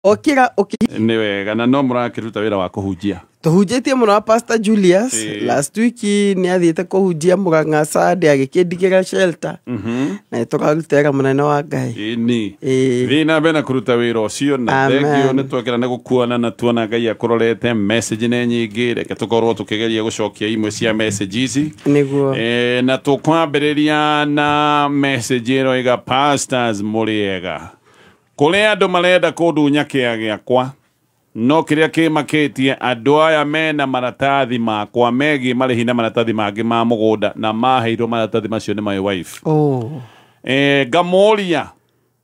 okira nĩ wega na no mũrakĩruta wĩra wa kũhunjia tuhunjĩtie mũno wa Pastor Julius last week nĩ athiĩte kũhunjia Mũrang'a Sunday agĩkĩndigĩra shelter na tũkarutĩra mũnene wa Ngai thiĩ na mbere na kũruta wĩra ũcio na thengio nĩ twekĩra nĩ gũkuona na tuona Ngai akũrorete message nĩ nyingĩ reke tũkorwo tũkĩgeria gũcokia imwe cia messages nĩguo na tũkwambĩrĩria na message ĩno iga pastors mũrĩega kũrĩa andũ marenda kũndunya kĩa gĩakwa no kĩrĩa kĩmakĩtie andũ aya mena maratathi makwa megiĩ marĩhi na maratathi mangĩ ma mũgũnda na maheirwo maratathi macio nĩ my wife ngamũria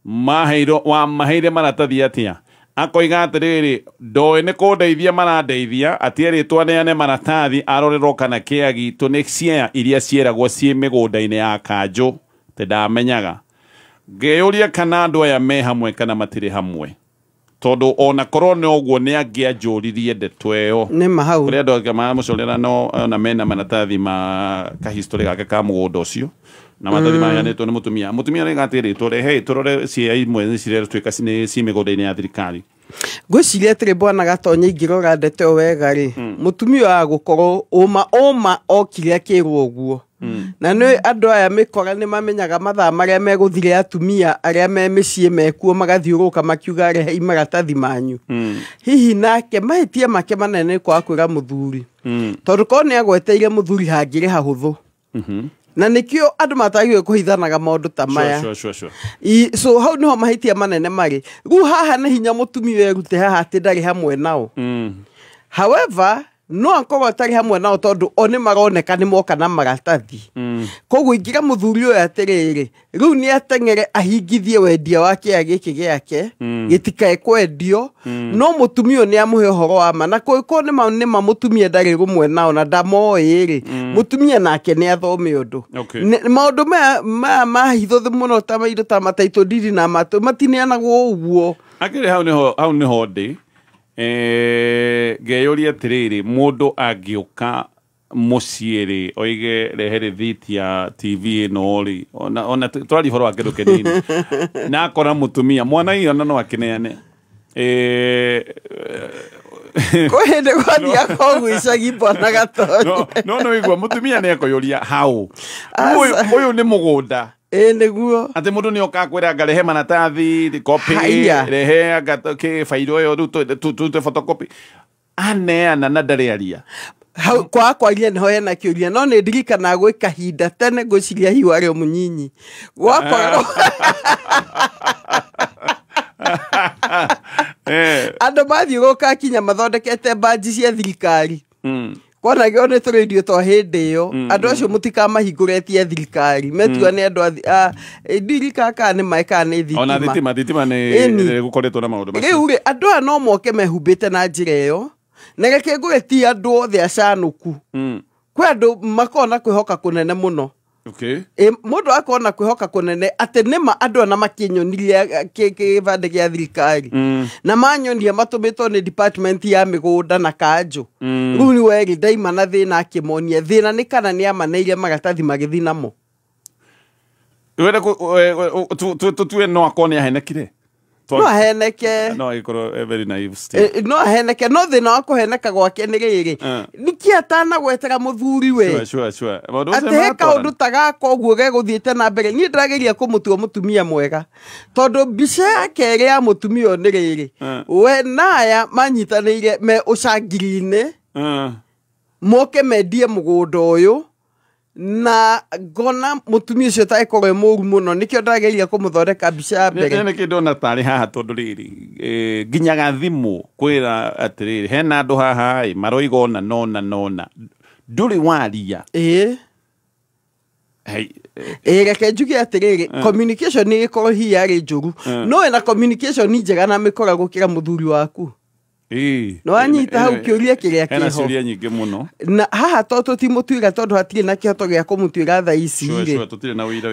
maheire maratathi atĩa akoiga atĩrĩrĩ ndoĩ nĩ kũndeithia marandeithia atĩrĩtwa neane maratathi arorerwo kana kĩa gitũ nĩ ciea iria cieragwo ciĩ mĩgũnda-inĩ ya kanjũ ndamenyaga ngeyũria kana andũ aya me hamwe kana matirĩ hamwe tondu ona korwo nĩ ũguo nĩ angĩanjũririe ndeto ĩyo nĩ mahau kũrĩa andũ maramũcorera no ona mena maratathi ma kahistory gake ka mũgũnda ũcio na maratathi maheanĩtwo nĩ mũtumia nĩ gatĩrĩtwo rehe tũrore ciea imwe nĩ ciretuĩka ciĩ mĩgũnda-inĩ ya thirikari ngwĩciria atĩrĩ bwana Gatonye ingĩrora ndeto ĩyo wega rĩ mũtumia wa gũkorwo ũma okire akĩrwo ũguo na nĩ andũ aya mĩkora nĩ mamenyaga mathaa marĩa megũthire atumia arĩa me mĩciĩ mekuo magathiũrũka makiuga rehe maratathi manyu hihi nake mahĩtia make manene kwa kwĩra mũthuri tondũ korwo nĩ agweteire mũthuri hangĩrĩ hahũthũ na nikio andũ matagĩrĩirwo kũhithanaga maũndũ ta maya so hau nĩho mahĩtia manene marĩ rĩu haha nĩ hinya mũtumia erute haha atĩ ndarĩ hamwe nao however no akorwo atarĩ hamwe nao tondũ o nĩ maroneka nĩ moka na maratathi koguo ingĩra mũthuri ũyũ atĩrĩrĩ rĩu nĩ ateng'ere ahingithie wendia wa kĩea gĩkĩ gĩake gĩtikae kwendio no mũtumia ũyũ nĩ amũhe ũhoro wa ma na kũngĩkorwo nĩ ma mũtumia ndarĩ rũmwe nao na ndamoĩ-rĩ mũtumia nake nĩ athome ũndũ maũndũ maya mahithũthũ mũno ta maindo ta mataitũ ndiri na matũ matineanagwo ũguo akĩrĩ hau nĩho ndĩ ngeyũria atĩrĩrĩ mũndũ angĩũka mũciĩ-rĩ oige rehe rĩthiti ya TV ĩno rĩ ona twarĩ ũhoro wa kĩndũ kĩnini na akora mũtumia mwana igana no akĩneane kwĩ hĩndĩ gwathiĩ akogwĩcagi bwana Gatonye no igua mũtumia nĩ ekũyũria hau ũyũ nĩ mũgũnda nĩguo atĩ mũndũ nĩ okaga kwĩra ngarehe maratathi copy rehe fairo ĩyo tute photocopy aneana na ndarĩ aria hau kwa kwaria niho hena kĩũria no nĩ ndirikana gwĩ kahinda tene ngwĩciria hihi warĩ o mũnyinyi gwakoragwo andũ mathiũrũrũka kinya mathondekete banji cia thirikari kwanagio nĩ tũrĩndio twa hĩndĩ ĩyo andũ acio mũtikamahingũrĩtie thirikari metua nĩ andũ ndirikaka nĩ maĩkaga nĩ thitima ona thitima nĩ gũkoretwo na maũndũ macio rĩu-rĩ andũ aya no moke mehumbĩte na njĩra ĩyo na reke ngũre ti andũ othe acanũku kwĩ andũ makona kwĩhoka kũnene mũno mũndũ akona kwĩhoka kũnene atĩ nĩma andũ ana makĩnyonirie kĩbandĩ gĩa thirikari na manyonia matũmĩtwo nĩ department ya mĩgũnda na kanjũ rĩu nĩ weri ndaima na thĩna akĩmonia thĩna nĩ kana nĩ amaneire maratathi magĩthi namo tũtue no akorwo nĩ ahenekire no aheneke no ikorwo very naive still no aheneke no thĩna wa kũheneka gwake nĩ rĩrĩ nĩkĩ atanagwetera mũthuri we atĩ he kaũndũ ta gaka ũguo gegũthiĩte na mbere niĩ ndĩrageria kũmũtua mũtumia mwega tondũ mbica yake ĩrĩ ya mũtumia ũyũ nĩ rĩrĩ we naya manyitanĩire me ũcangiri-inĩ moke mendie mũgũnda ũyũ na ngona mũtumia ũcio taĩkorwo mũru mũno nĩkĩo ndageria kũmũthondeka mbica ya mbere nĩ kĩndũ ona tarĩ haha tondũ rĩrĩ nginyaga thimũ kwĩra atĩrĩrĩ hena andũ haha maroiga ona nona ndũrĩ waria reke njuge atĩrĩrĩ communication nĩ ĩkorwo hihi yarĩ njũru no wĩna communication njega na mĩkora gũkĩra mũthuri waku no anyita hau kĩũria kĩrĩa kĩho hena ciũria nyingĩ mũno na haha tũtimũtuĩra tondũ hatirĩ na kĩhoto gĩa kũmũtuĩra thaa ici-rĩ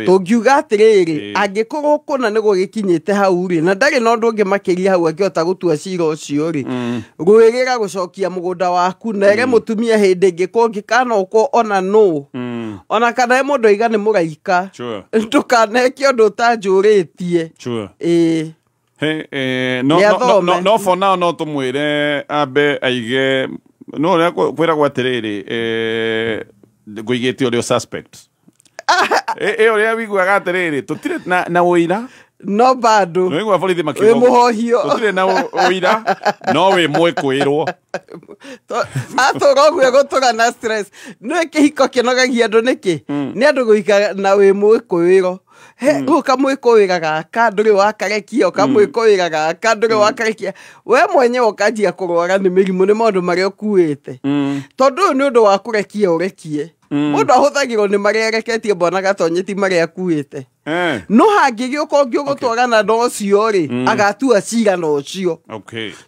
tũngiuga atĩrĩrĩ angĩkorwo kũna nĩ gũgĩkinyĩte hau-rĩ na ndarĩ na ũndũ ũngĩ makĩria hau angĩhota gũtua cira ũcio-rĩ rũĩrĩra gũcokia mũgũnda waku na ere mũtumia hĩndĩ ĩngĩ kũngĩkanokwo ona nũ ona kana e mũndũ aiga nĩ mũraika ndũkaneke ũndũ ũtanjũrĩtie no for now no tumwire ambe aige no ria kwira gwatiriri nguigite urio suspect uria wiguaga atiriri tutire na uira no bado no igwa borithi we muhohio tutire na uira no we mwekwirwo atogwe gutura na stress no kihiko kinogagia andu niki ni andu guika na we mwekwirwo ukamwĩkũwĩra gaka ndũrĩ wakarekia ũkamwĩkũwĩra gaka ndũrĩ wakarekia we mwenyewe ũkanjia kũrwara nĩ mĩrimũ nĩ maũndũ marĩa ũkuĩte tondũ ũyũ nĩ ũndũ wa kũrekia ũrekie mũndũ ahũthagĩrwo nĩ marĩa ereketie mbona gatonyeti marĩa akuĩte no hangĩgĩũka ũngĩũgũtwara na ndo ũcio-rĩ agatua cira na ũcio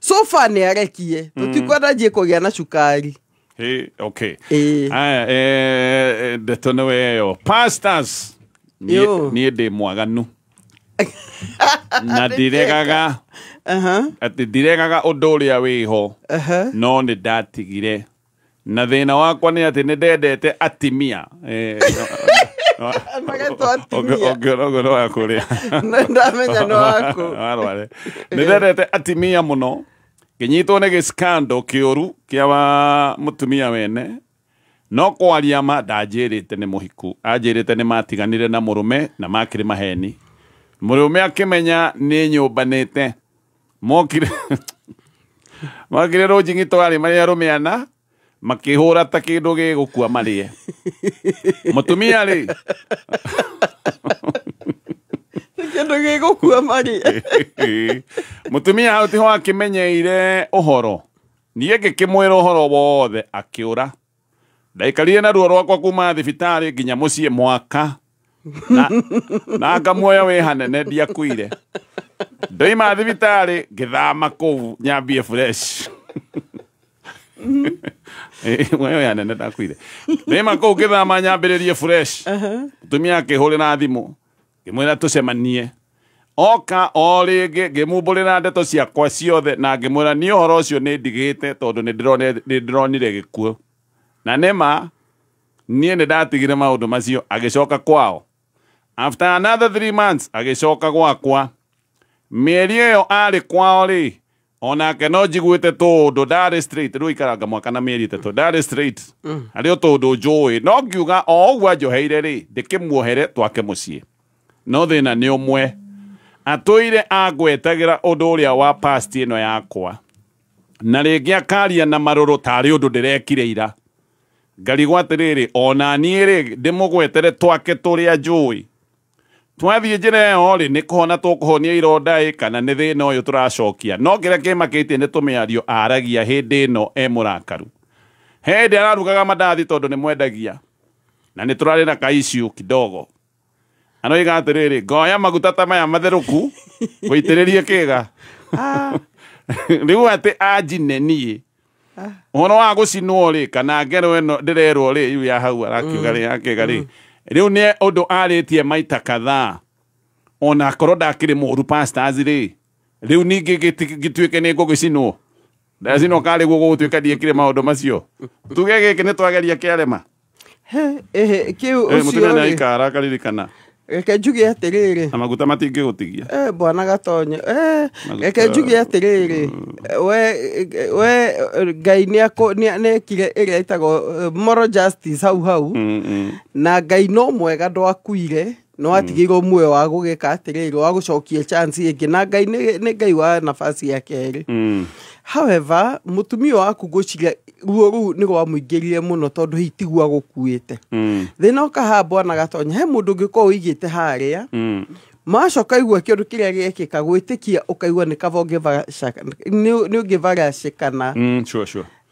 so far nĩ arekie tũtikwenda njiĩ kũgĩa na cukari ndeto nĩ weyo pastors niĩ ndĩ mwaganu na ndiregaga atĩ ndiregaga ũndũ ũrĩa wĩho no nĩ ndatigire na thĩna wakwa nĩ atĩ nĩ ndendete atimia ũguo no wakũrĩa ndamenya no waku nĩ ndendete atimia mũno kĩnyitwo nĩ gĩskando kĩũru kĩa mũtumia wene no kwaria ma ndanjĩrĩte nĩ mũhiku anjĩrĩte nĩ matiganire na mũrũme na makĩrĩ maheni mũrũme akĩmenya nĩ nyũmbanĩte mokire rũnjingi twarĩ marĩ arũme ana makĩhũra ta kĩndũ gĩgũkua marĩe mũtumia-rĩ kĩndũ gĩgũkua marĩe mũtumia hau tiho akĩmenyeire ũhoro niĩ ngĩkĩmwĩra ũhoro wothe akĩũra ndaikarire na ruo rwakwa kuma thibitarĩ nginya mũciĩ mwaka na ngamuoya wĩ hanene ndiakuire ndoima thibitarĩ ngĩthama kũu nyambie fresh muoya wĩ hanene ndakuire ndoima kũu ngĩthama nyambĩrĩrie fresh mũtumia akĩhũrĩra thimũ ngĩmwĩra tũcemanie oka o rĩngĩ ngĩmumbũrĩra ndeto ciakwa ciothe na ngĩmwĩra niĩ ũhoro ũcio nĩ ndigĩte tondũ nĩ ndĩronire gĩkuũ na nema niĩ nĩ ndatigire maũndũ macio agĩcoka kwao after another 3 months agĩcoka gwakwa mĩeri ĩyo arĩ kwao-rĩ onake no njiguĩte tũndũ ndarĩ straight rĩu ikaranga mwaka na mĩeri 3 ndarĩ straight arĩ o tũndũ njũĩ no ngiuga o ũguo anjoheire-rĩ ndĩkĩmuohere twake mũciĩ no thĩna nĩ ũmwe atũire angwetagĩra ũndũ ũrĩa wa past ĩno yakwa na rĩngĩ akaria na marũrũ tarĩ ũndũ ndĩrekire ira ngarigwo atĩrĩrĩ ona niĩ-rĩ ndĩmũgwetere twake tũrĩa njũĩ twathiĩ njĩra ĩyo-rĩ nĩ kũhona tũkũhonia ironda kana nĩ thĩna ũyũ tũracokia no kĩrĩa kĩmakĩtie nĩ tũmĩario aragia hĩndĩ ĩno mũrakaru hĩndĩ ararugaga mandathi tondũ nĩ mwendagia na nĩ tũrarĩ na kaiciũ kidogo anoiga atĩrĩrĩ ngoya maguta ta maya matherũku gũitĩrĩrie kĩga rĩu atĩ anjine niĩ ũhoro wa gũcinwo-rĩ kana ngero ĩno ndĩrerwo-rĩ iu ya hau arakiuga rĩ yakĩga-rĩ rĩu nĩ ũndũ arĩtie maita kadhaa ona akorwo ndakĩrĩ mũũru pastors-rĩ rĩu ningĩ gĩtuĩke nĩ ngũgĩcinwo ndacinwo karĩguo gũgũtuĩka ndiĩkire maũndũ macio tuge gĩkĩ nĩ twageria kĩarema mũtumia nĩ aikara akaririkana reke njuge atĩrĩrĩ na maguta matingĩgũtigia bwana gatonye reke njuge atĩrĩrĩ we Ngai nĩekire ĩrĩa ĩtagwo moral justice hau na Ngai no mwega ndwakuire no atigĩirwo muoyo wa gũgĩka atĩrĩrĩ wa gũcokia chance ĩngĩ na Ngai nĩ Ngai wa nafasi ya kerĩ however mũtumia waku gũciria ruo rũu nĩ rwamũingĩrire mũno tondũ hitigua gũkuĩte thĩna ũkaha bwana Gatonya he mũndũ ũngĩkorwo ũigĩte harĩa macoka igua kĩndũ kĩrĩa gĩekĩka gwĩtĩkia ũkaigua nĩ kaba nĩ ũngĩvaracĩkana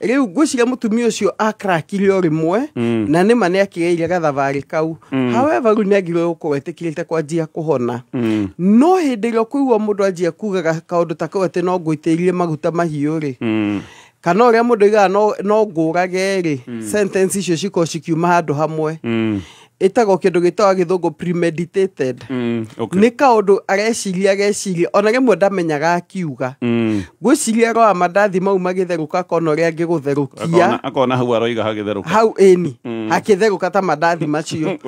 rĩu ngwĩciria mũtumia ũcio akrakire o rĩmwe na nĩma nĩ akĩgeire gathabarĩ kau however rĩu nĩ agĩrĩirwo gũkorwo etĩkĩrĩte kwanjia kũhona no hĩndĩ ĩrĩa kũigua mũndũ anjia kugaga kaũndũ ta kau atĩ no ngũitĩrĩrie maguta mahiũ-rĩ kana ũrĩa mũndũ aigaga no ngũrage-rĩ sentence icio cikorwo cikiuma handũ hamwe itago kindu gitawa githungu premeditated ni kaundu ageciria ona rimwe ndamenyaga akiuga gwiciria ro amandathi mau magitheruka kono ria ngigutherukia akona hau aroiga hagitheruka hau eni hakitheruka ta mandathi macio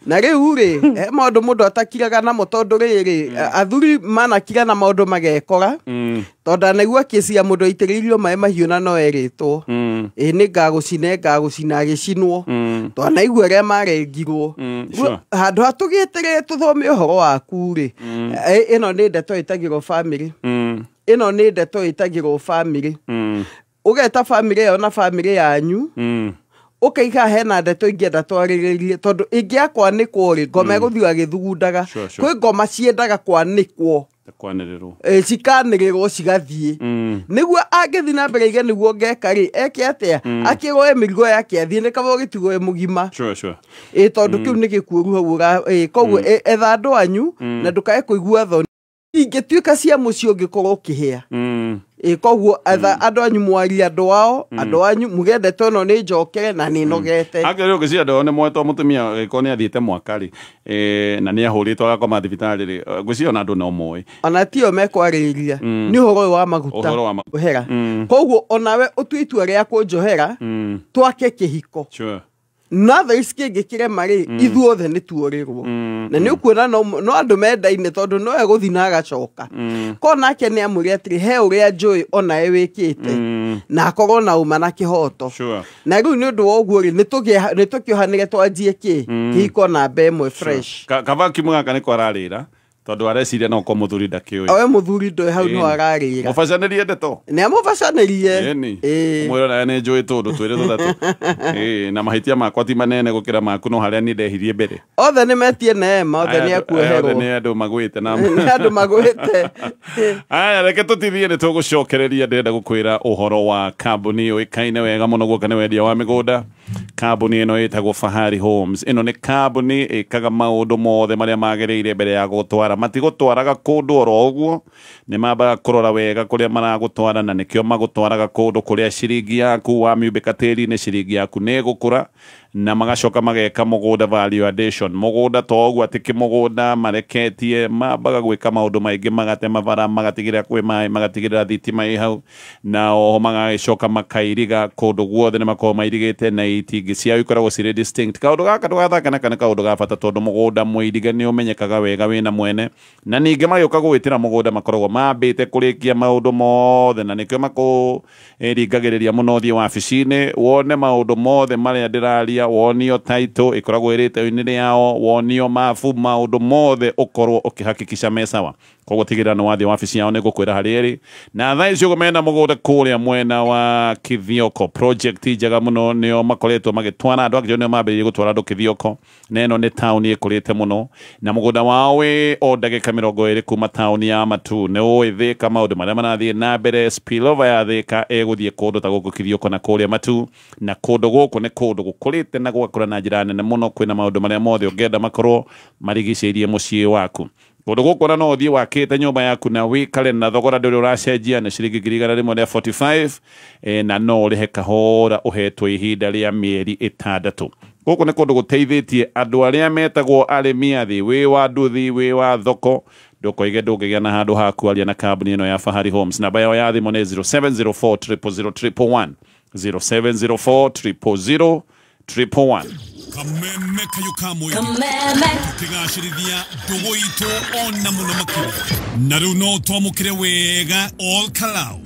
na riu ri maundu mundu atakiraga namo tondu riri athuri manakira na maundu magekora tonda naigua kesi ya mundu aitiririo mai mahiu na no eritwo ni ngagucina agicinwo tonda naigua ria marengirwo handu hatugitire tuthome uhoro waku ri ino ni ndeto itagirwo family ino ni ndeto itagirwo family ugeta family yo na family yanyu ukaiga hena ndeto ingenda twariririe tondu ingiakwa ni kwori ngoma guthia githugundaga kwi ngoma ciendaga kwanikwo kwaniriro cikaniriro cigathie niguo angithi na mbere ige niguo ngeka ri eke atia akiroe mirigo yake athie ni kabo gitigo mugima tondu kiu ni gikuuru hau koguo etha andu anyu na ndukae kuigua thoni ingituika cia mucio ngikorwo kihia koguo andu anyu mwari andu wao andu anyu mugende tono ni njokere na ni nogete akero gisi andu ne mweto mutumia ko ni athiete mwakari na ni ahuritwo agakoma thibitari ri gisi ona andu no moy ona tio mekwariria ni horo wa maguta uhera koguo onawe utuitua ria kunjohera twake kihiko na tha iski ngikire mari ithuothe ni tuorirwo na ni ukuona no andu mendaine tondu no eguthi na agacoka ko nake ni amuri atiri he uria njui ona ewikite na akorwo na uma na kihoto na riu ni undu wa uguo ri ni tukiohanire twanjie kihiko na mbemwe fresh kava kimugaka ni kwararira tondu areciria no ko muthuri ndakioi awe muthuri ndo hau no ararira mufacanirie ndeto ni amufacanirie mwiro na ne njui tundu twire tuthatu na mahitia makwa ti manene gukira maku no haria ni ndehirie mbere othe ni metie neema othe ni akuoherwo ni andu magwite na andu magwite aya reke tutithie ni tugucokereria ndenda gukwira uhoro wa kambuni uikaine wega muno guka ni wendia wa migunda kambuni ino itagwo Fahari Homes ino ni kambuni ikaga maundu mothe maria magiriire mbere ya gutwara matigutwaraga kundu oro uguo ni mambaga kurora wega kuria maragutwara na nikio magutwaraga kundu kuria ciringi yaku wa miumbika tiri ni ciringi yaku ni gukura na magacoka mageka mugunda value addition mugunda togu atiki mugunda mareketie mambaga gwika maundu maingi magate mavara magatigira kwi mai magatigira thitima i hau na o magacoka makairiga kundu guothe ni makoma mairigite na itingi ciao ikoragwo cire distinct kaundu gaka ndũgathaka kana kaundu ga bata tondu mugunda muirige ni umenyekaga wega wina mwene na ningi magioka gwitira mugunda makoragwo mambite kurikia maundu mothe na nikio mako ringagiriria muno thie wabici-ini wone maundu mothe maria ndiraria wonio title ikoragwo irite-ini yao wonio mafu maundu mothe ukorwo ukihakikisha mesawa koguo tigira no wathi wabici yao ni gukwira harieri na thaa icio mena mugunda kuria mwena wa Kithioko project njega muno nio makoretwo magitwara andu akio nio mambiririe gutwara andu Kithioko neno ni town ikurite muno na mugunda wao wi o ndagika 20 kuma town ya Matu ne o Thika maundu maria marathie na mbere spillover ya Thika eguthie kundu ta guku Kithioko na kuria Matu na kundu guku ni kundu gukurite na gwakura na njira nene muno kwina maundu maria mothe ungenda makorwo marigiceirie mucii waku kundu guku na no thie wakite nyumba yaku na wikare na thogora nduri uracenjia na ciringi 145 na no rihe kahora uhetwo ihinda ria mieri 6 guku ni kundu guteithitie andu aria metagwo arimi athi wi wa nduthi wi wa thoko ndukoige ndungigia na handu haku aria na kambuni ino ya Fahari Homes namba yao ya thimu ni 0704 000 0704 Kameme kayo kamwe Kigashirithia ndugu itu ona muno makiri na riu no twamukire wega all kalau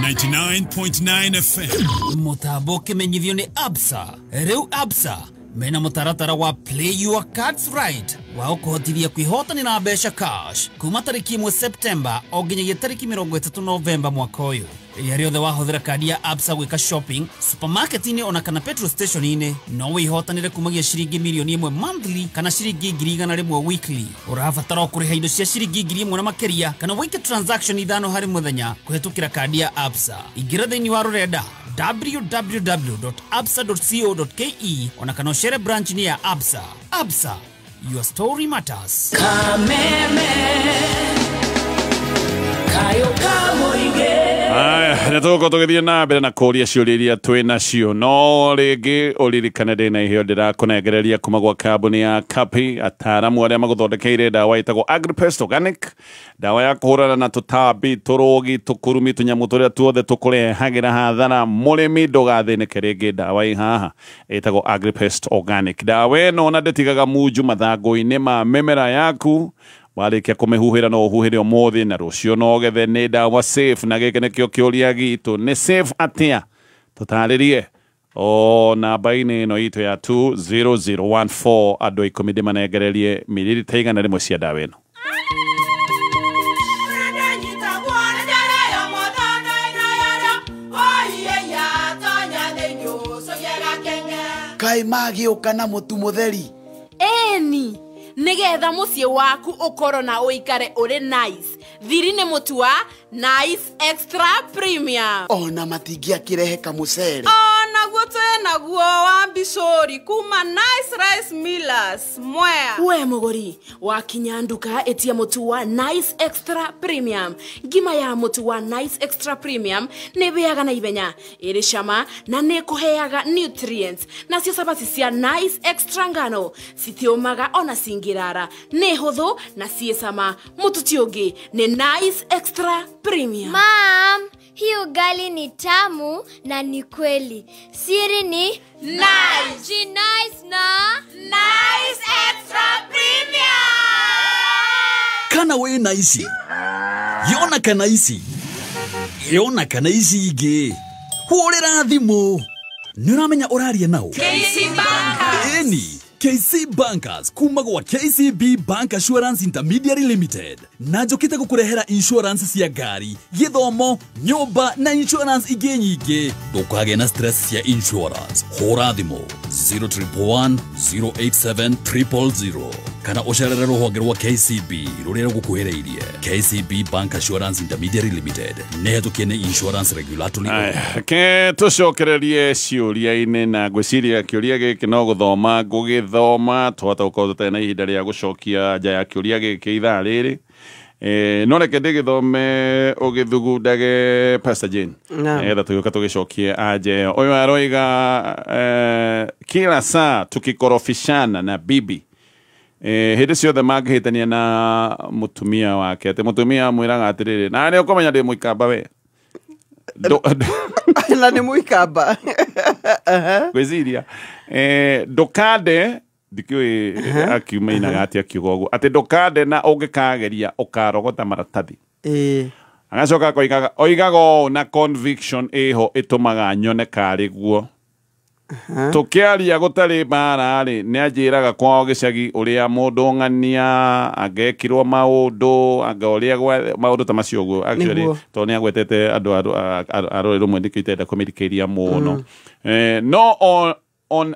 99.9 FM mutambo kimenyithio ni Absa riu Absa mena mutaratara wa play your cards right wa ukuhotithia kwihotani na mbeca cash kuma tariki 1 Septemba o nginyagia tariki 30 Novemba mwaka uyu yari othe wahuthira kadi ya Absa gwika shopping supermarket-ini ona kana petrol station-ini no wihotanire kumagia ciringi milioni 1 monthly kana ciringi 100,000 weekly urabatara kuriha indo cia ciringi 1,000 na makeria kana wike transaction ithano hari muthenya kuhetukira kadi ya Absa ingira thiini wa rurenda www.absa.co.ke ona kana ucere branch ni ya Absa. Absa, your story matters. Aya, Tuko tugithie na mbere na kuria ciuria iria twi nacio no ringi uririkane ndina iheo ndirakunengereria kuma gwa kambuni ya Kapi ataramu aria maguthondekeire dawa itagwo Agripest Organic, dawa ya kuhurana na tutambi turugi tukurumi tunyamu turia tuothe tukurehagira hathara murimi ndugathinike ringi. Dawa haha itagwo Agripest Organic. Dawa ino na ndetigaga munju mathangu-ini ma mimera yaku warikia kumihuhira no uhuhire umuthi na rucio no gethe. Ni dawa safe na gike nikio kiuria gitu ni safe atia tutaririe o namba-ini ino itu ya 20014 andu 10 ndimanegererie mililita igana rimwe cia dawa ino. Kai magioka na mutu mutheri eni nigetha muciĩ waku ukoro na uikare uri nice. Thiri ni mutu wa Nice Extra Premium. ona matingiakirehe kamucere Naguo naguo wa Bishori kuma Nice Rice Millers Mwea. We muguri wakinya nduka etia mutu wa Nice Extra Premium. Ngima ya mutu wa Nice Extra Premium ni beaga na ibenya iri cama na ni kuheaga nutrients. Na cio sabati cia Nice Extra ngano citiumaga ona singirara, ni huthu na cie cama. Mutu ti ungi ni Nice Extra Premium. Mom, hii ugali ni tamu na ni kweli. Siri ni Nice. Ji nice na Nice Extra Premium. Kana we na ici yona kana ici yona kana ici ingi hurira thimu niramenya uraria nao KC Bankers. Eni KC Bankers kuma gwa KCB Bank Assurance Intermediary Limited na njokite gukurehera insurance cia ngari, githomo, nyumba na insurance ingi nyingi. Ndukage na stress cia insurance. Hura thimu 0311 087 000 kana ucerere ruhonge rwa KCB ruria rugukuhiriirie. KCB Bank Assurance Intermediary Limited nehetukie ni insurance regulatory. Ke tucokererie ciuria-ini na gwiciria kiuria giki no guthoma ngugithoma twata gukorwo tutena ihinda ria gucokia nja ya kiuria giki ithaa riri. No reke ndigithome ugithugundage Pastor Jane etha tugiuka tugicokie anje uyu aroiga kila saa tukikorofishana na bibi hindi ciothe mangihitania na mutumia wake ati mutumia mwiraga atiriri na ni ukomenya ndi muikamba we na ni muikamba gwiciria ndukande ndikiwe akiumainaga ati akiuga uguo ati ndukande na ungikageria ukarogota maratathi agacoka oigaga na conviction iho itumaga nyone kari guo tukiaria gutari bara ri ni anjiraga kwao gicagi uria mundu ng'ania agekirwo maundu angoria maundu ta macio guo actually to ni agwetete andu arore rumwe ndikitenda kumirikiria muno no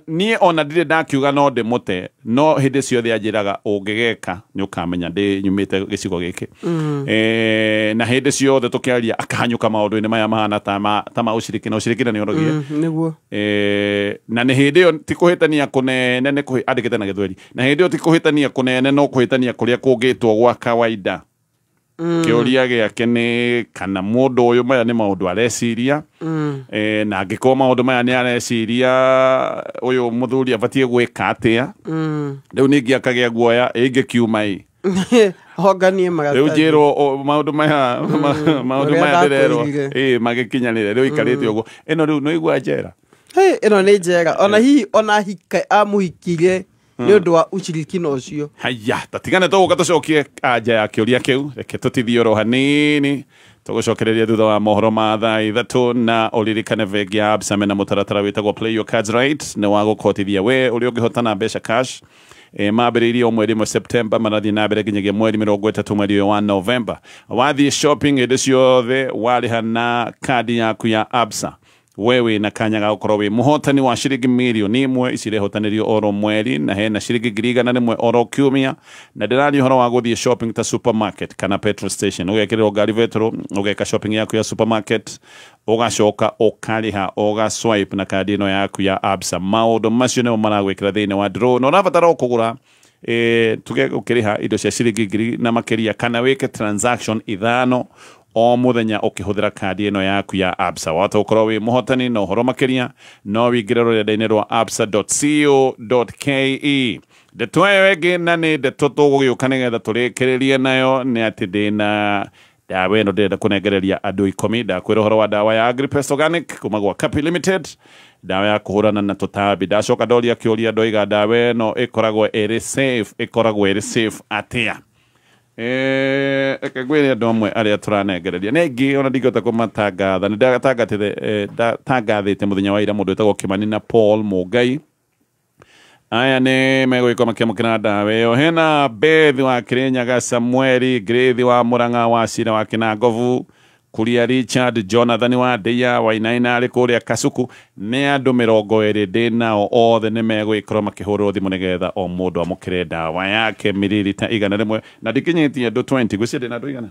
ni ona ndire ndakiuga no ndimute no hindi ciothe anjiraga ungigeka ni ukamenya ndi nyumite gicigo giki na hindi ciothe tukiaria akahanyuka maundu-ini maya mahana ta ma uciriki na uciriki ni orogie niguo na ni hindi yo ti kuhitania kunene ni andikite na githweri na hindi yo ti kuhitania kunene no kuhitania kuria kungitwo gwa kawaida. Kiuria giake ni kana mundu uyu maya ni maundu areciria na angikoma maundu maya ni areciria uyu muthuri abatie gwika atia riu ningi akagia guoya ingikiuma honganie maratathi riu njirwo maundu maya ndirerwo magikinyanire riu ikarite uguo ino riu no igua njera ino ni njera ona hihi ona hika amuhikirie ni undu wa ushirikina ucio. Haya tatigane tuguka tucokie anja ya kiuria kiu reke tutithie ro hanini tugucokereria thutha wa mohoro ma thaa ithatu na uririkane vengi ya Absa mena mutaratara witagwo Play Your Cards Right ni wa gukotithia we uri ungihotana mbeca cash mambiririe o mweri mwa September marathi na mbere nginyagia mweri 30 mweri wa November. Wathi shopping indi ciothe warihana kadi yaku ya Absa wewe na kanya ga ukorwo wi muhotani wa ciringi milioni imwe icirehotanirio oro mweri na hena ciringi ngiri igana rimwe oro kiumia na ndirari horo wa guthie shopping ta supermarket kana petrol station ugekirwo ngari vetro ugeka shopping yaku ya supermarket ugacoka ukariha ugaswipe na kadi ino yaku ya Absa. Maundu macio nimo maragwikira thiini wa draw no rabatara kugura tuge ukiriha indo cia ciringi ngiri na makiria kana wike transaction ithano o muthenya ukihuthira kadi ino yaku ya Absa. Wata ukorwo wi muhotani no horo makiria no wingire rurenda-ini rwa absa.co.ke. Ndeto ĩyo ĩngĩ na nĩ ndeto tũgũgĩũka nĩgetha tũrĩkĩrĩrie nayo nĩ atĩ ndĩna dawa ĩno ndĩrenda kũnengereria andũ 10. Ndakwĩra ũhoro wa dawa ya Agripes Organic kuma gwa Capi Limited, dawa ya kũhũrana na tũtambi. Ndacoka ndoria kĩũria ndoiga dawa ĩno ĩkoragwo ĩrĩ safe atĩa. Ngwĩre andũ amwe arĩa tũranengereria nĩngĩ ona ndingĩhota kũmatangatha. Nĩndatangathĩte mũthenya wa ira mũndũ wĩtagwo Kĩmani na Paul Mũngai. Aya nĩ megũgĩkorwo makĩamũkĩra dawa ĩyo. Hena Beth wa Kĩrĩnyaga, Samueli Grace wa Mũrang'a, wa Cira wa Kĩnangovu, Kuria Richard, Jonathan wa Ndeia, Wainaina arĩ kũrĩa Kasuku. Nĩ andũ 20 ndĩ nao othe nĩ megũgĩkorwo makĩhũrĩrwo thimũ nĩgetha o mũndũ amũkĩre dawa yake mililita 100 na ndikinyĩtie andũ 20. Gwĩciria ndĩ na andũ igana?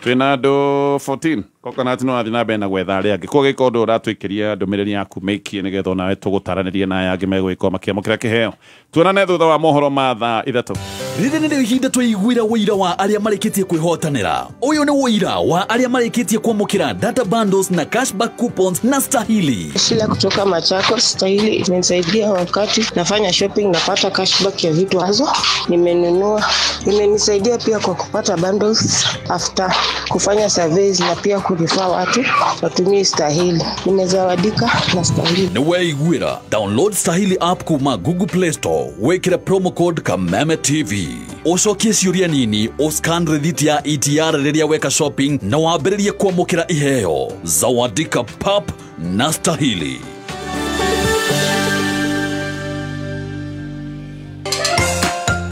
Twĩna andũ 14. Coconut no athi na mbere na gwetha arĩa angĩ. Koguo gĩkorwo ũndũ ũratwĩkĩria ndũmĩrĩri yaku mĩikie nĩgetha onawe tũgũtaranĩrie na aya angĩ megũgĩkorwo makĩamũkĩra kĩheo. Tuonane thutha wa mohoro ma thaa 3. Rĩrĩ nĩ ihinda tũiguĩra wĩira wa arĩa marĩkĩtie kwĩhotanĩra. Ũyũ nĩ wĩira wa arĩa marĩkĩtie kwamũkĩra data bundles na cashback coupons na Stahili. Shila kutoka Machakos. Stahili imenisaidia wakati nafanya shopping, napata cashback ya vitu hazo nimenunua. Imenisaidia pia kwa kupata bundles after kufanya surveys na pia kurifaa watu watumie Stahili. Nimezawadika na Stahili. Nĩ weiguĩra. Download Stahili app kuma Google Play Store. Wekĩra promo code Kameme TV. Ucokie ciũria nini, uscan receipt ya ETR rĩrĩa weka shopping na wambĩrĩrie kwamũkĩra iheo. Zawadika pap na Stahili.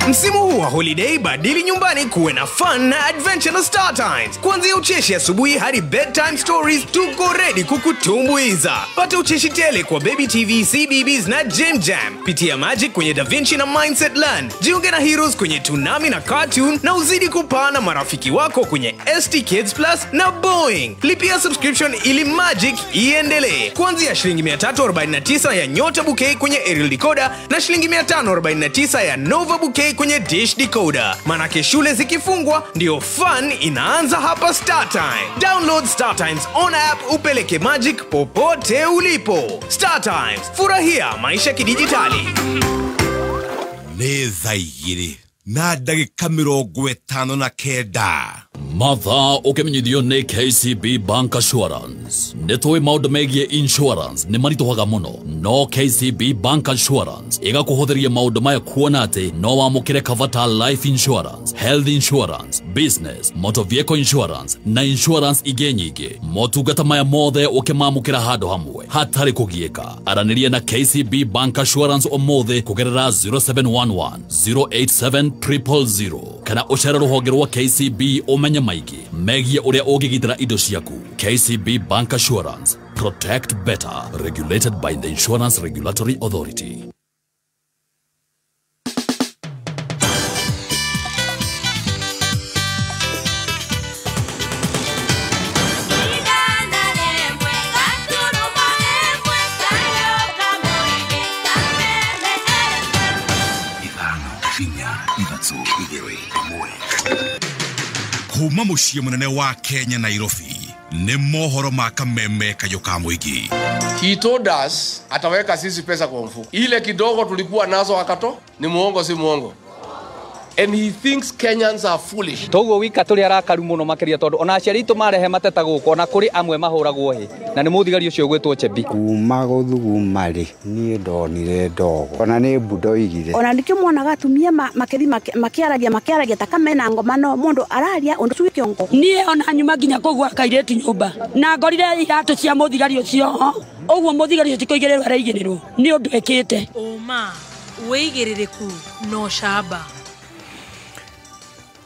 Msimu huu wa holiday badili nyumbani kuwe na fun na adventure na Star Times. Kuanzia ucheshi asubuhi hadi bedtime stories, tuko ready kukutumbuiza. Pata ucheshi tele kwa Baby TV, CBBS na Jam Jam. Pitia Magic kwenye Da Vinci na Mindset Land. Jiunge na Heroes kwenye Toonami na Cartoon na uzidi kupana marafiki wako kwenye ST Kids Plus na Boeing. Lipia subscription ili Magic iendelee. Kuanzia shilingi 349 ya Nyota Bouquet kwenye Aerial Decoder na shilingi 549 ya Nova Bouquet kwenye Dish Decoder. Manake shule zikifungwa ndio fun inaanza hapa Star Time. Download Star Times on app upeleke Magic popote ulipo. Star Times, furahia maisha kidijitali. Nĩ thaa 2 na ndagĩka 59. Mathaa ũkĩmenyithio nĩ KCB Bank Assurance. Nĩtũĩ maũndũ megiĩ insurance nĩ maritũhaga mũno, no KCB Bank Assurance ĩgakũhũthĩria maũndũ maya kuona atĩ no wamũkĩre cover ta life insurance, health insurance, business, motor vehicle insurance na insurance ingĩ nyingĩ. Motungata maya mothe ũkĩmamũkĩra handũ hamwe hatarĩ kũgiĩka. Aranĩria na KCB Bank Assurance ũmũthĩ kũgerera 0711 087 000 kana ũcere rũhonge rwa KCB ũmenye maingĩ megiĩ ũrĩa ũngĩgitĩra indo ciaku. KCB Bank Assurance. Protect better. Regulated by the Insurance Regulatory Authority. Kuma mũciĩ mũnene wa Kenya Nairobi nĩ mohoro ma Kameme Kayoka Mũingĩ. He told us ataweka sisi pesa kwa mfuko. Ile kidogo tulikuwa nazo akato ni muongo si muongo. And he thinks Kenyans are foolish. Togo wika tuli arakaru muno makiria tondu ona aciari itu marehe mateta guko na kuri amwe mahuragwo hi na ni muthigari ucio gwitwo Chebi kuma guthuguma ri nie ndonire ndogo ona ni mbundo igire ona ndikimwona gatumia makiaragia takamena ngoma no mundu araria undu cui kiongo nie ona nyuma ginya kugwa kaireti nyumba na ngorire iratu cia muthigari ucio ogwo muthigari ucio tikoigererwa araigirirwo ni undu ekite uma weigiririku no shaba.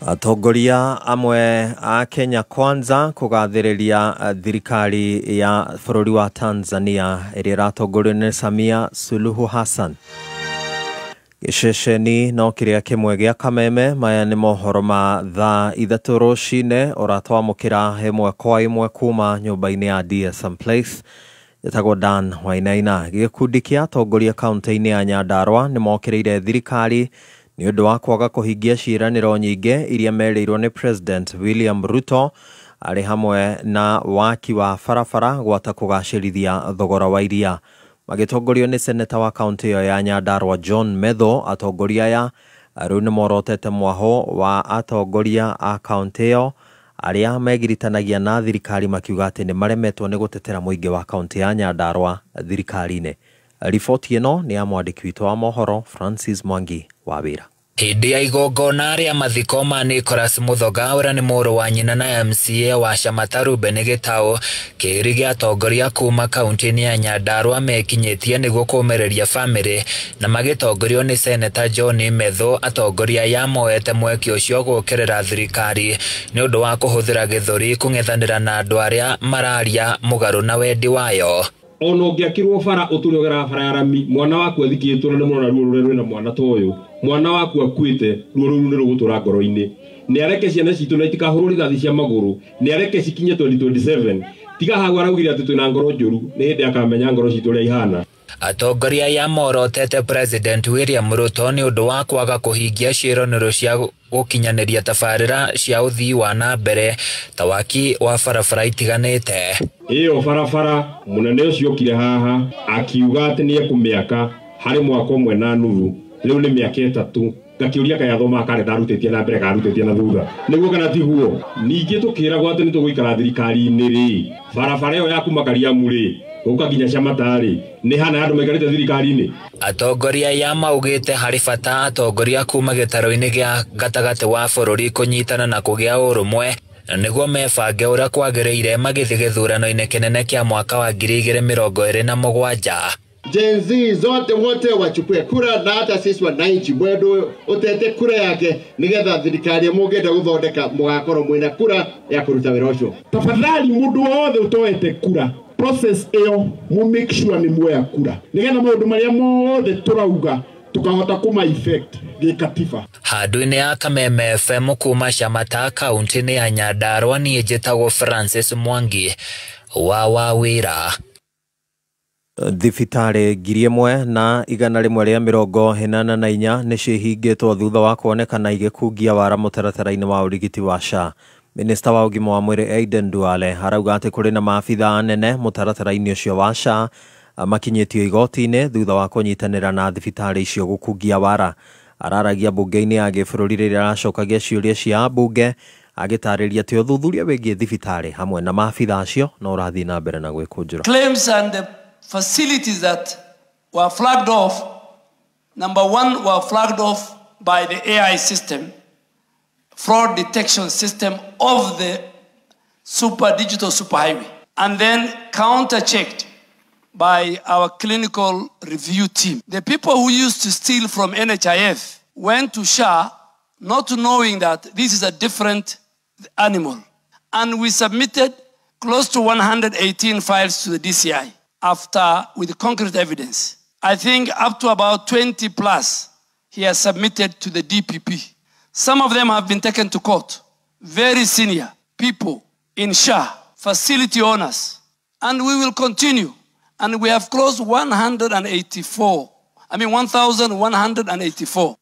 Atongoria amwe a Kenya Kwanza kugathĩrĩria thirikari ya bũrũri wa Tanzania ĩrĩa ĩratongorio nĩ Samia Suluhu Hassan. Gĩceceni no kĩrĩa kĩmwe gĩa Kameme, maya nĩ mohoro ma thaa 3 rũcinĩ ũratwamũkĩra ĩmwe kwa ĩmwe kuma nyũmba-inĩ ya DSM Place. Gĩtagwo Dan Wainaina. Gĩkundi kĩa atongoria kaunti-inĩ ya Nyandarua nĩ mokĩrĩire thirikari ni ũndũ wa kwaga kũhingia ciĩranĩro nyingĩ iria merĩirwo nĩ President William Ruto arĩ hamwe na waki wa barabara gwata kũgacĩrithia thogora wa iria. Magĩtongorio nĩ seneta wa kaunti ĩyo ya Nyandarua John Medho, atongoria aya rĩu nĩ morotete mwaho wa atongoria a kaunti ĩyo arĩa megiritanagia na thirikari makiuga atĩ nĩ maremetwo nĩ gũtetera mũingĩ wa kaunti ya Nyandarua thirikari-inĩ. Riboti ĩno nĩ ya mwandĩki witũ wa mohoro Francis Mwangi wa Wĩra. Hĩndĩ ya igongona rĩa mathiko ma Nicholas Muthoga ũrĩa nĩ mũrũ wa nyina na MCA wa Shamata Ruben Gĩtaũ, kĩrĩ gĩa atongoria kuma kaunti-inĩ ya Nyandarua mekinyĩtie nĩguo kũũmĩrĩria bamĩrĩ na magĩtongorio nĩ seneta John Medho. Atongoria yamoete mweke ũcio gũũkĩrĩra thirikari nĩ ũndũ wa kũhũthĩra gĩthũri kũng'ethanĩra na andũ arĩa mararia mũgarũ na wendi wayo. Ona ũngĩakirwo bara ũtũrĩogera bara ya rami, mwana waku athikĩtwo na mũrona ruo rũrĩa rwĩna mwana ta ũyũ, mwana waku akuĩte, ruo rũu nĩ rũgũtũra ngoro-inĩ. Nĩ areke ciana citũ na itikahũrwo rithathi cia magũrũ, nĩ areke cikinye 2027. Tiga hagwa araugire atĩ twĩna ngoro njũru, nĩ hĩndĩ akamenya ngoro citũ ũrĩa ihana. Atongoria yamorotete President William Ruto nĩ ũndũ wa kwaga kũhingia ciĩranĩro cia gũkinyanĩria tabarĩra cia ũthii wa na mbere ta waki wa barabara itiganĩte. Ĩyo barabara mũnene ũcio okire haha akiuga atĩ nĩ ekũmĩaka harĩ mwaka ũmwe na nuthu, rĩu nĩ mĩaka 3. Ngakĩũria kayathoma akarĩ ndarutĩtie na mbere karutĩtie na thutha. Nĩguo kana tiguo. Ningĩ tũkĩragwo atĩ nĩ tũgũikara thirikari-inĩ rĩ, barabara ĩyo ya kuma Kariamu rĩ, gũka nginya Shamata rĩ, nĩ hana andũ maikarĩte thirikari-inĩ. Atongoria ya maugĩte harĩ bata atongoria kuma gĩtaro-inĩ gĩa gatagatĩ wa bũrũri kũnyitana na kũgĩa ũrũmwe nĩguo mebange ũrĩa kwagĩrĩire magĩthiĩ gĩthurano-inĩ kĩnene kĩa mwaka wa 2027. Gen Z zote wote wachukue kura na hata sisi wananchi mwendo utete kura yake nigetha thirikari mugenda guthondeka mugakorwo mwina kura ya kuruta wĩra ũcio. Tafadhali mundu wothe utoete kura, process iyo mu make sure ni muoya kura nigetha maundu maria mothe turauga tukahota kuma effect gĩkatiba. Handũ-inĩ ya Kameme FM kuma Shamata kaunti-inĩ ya Nyandarua, niĩ njĩtagwo Francis Mwangi wa Wĩra. Thibitarĩ 1,184 nĩ cihingĩtwo thutha wa kuonekana igĩkungia wara mũtaratara-inĩ wa ũrigiti wa SHA. Minista wa ũgima wa mwĩrĩ Aden Duale arauga atĩ kũrĩ na maabitha anene mũtaratara-inĩ ũcio wa SHA makinyĩtio igoti-inĩ thutha wa kũnyitanĩra na thibitarĩ icio gũkungia wara. Araragia mbunge-inĩ ya gĩbũrũri rĩrĩa aracokagia ciũria cia mbunge agĩtarĩria atĩ ũthuthuria wĩgiĩ thibitarĩ hamwe na maabitha acio no ũrathiĩ na mbere na gwĩkũnjũra. Claims and the facilities that were flagged off, number one, were flagged off by the AI system, fraud detection system of the digital superhighway, and then counter-checked by our clinical review team. The people who used to steal from NHIF went to SHA not knowing that this is a different animal. And we submitted close to 118 files to the DCI with concrete evidence. I think up to about 20 plus he has submitted to the DPP. Some of them have been taken to court. Very senior people in SHA, facility owners. And we will continue. And we have closed 1,184.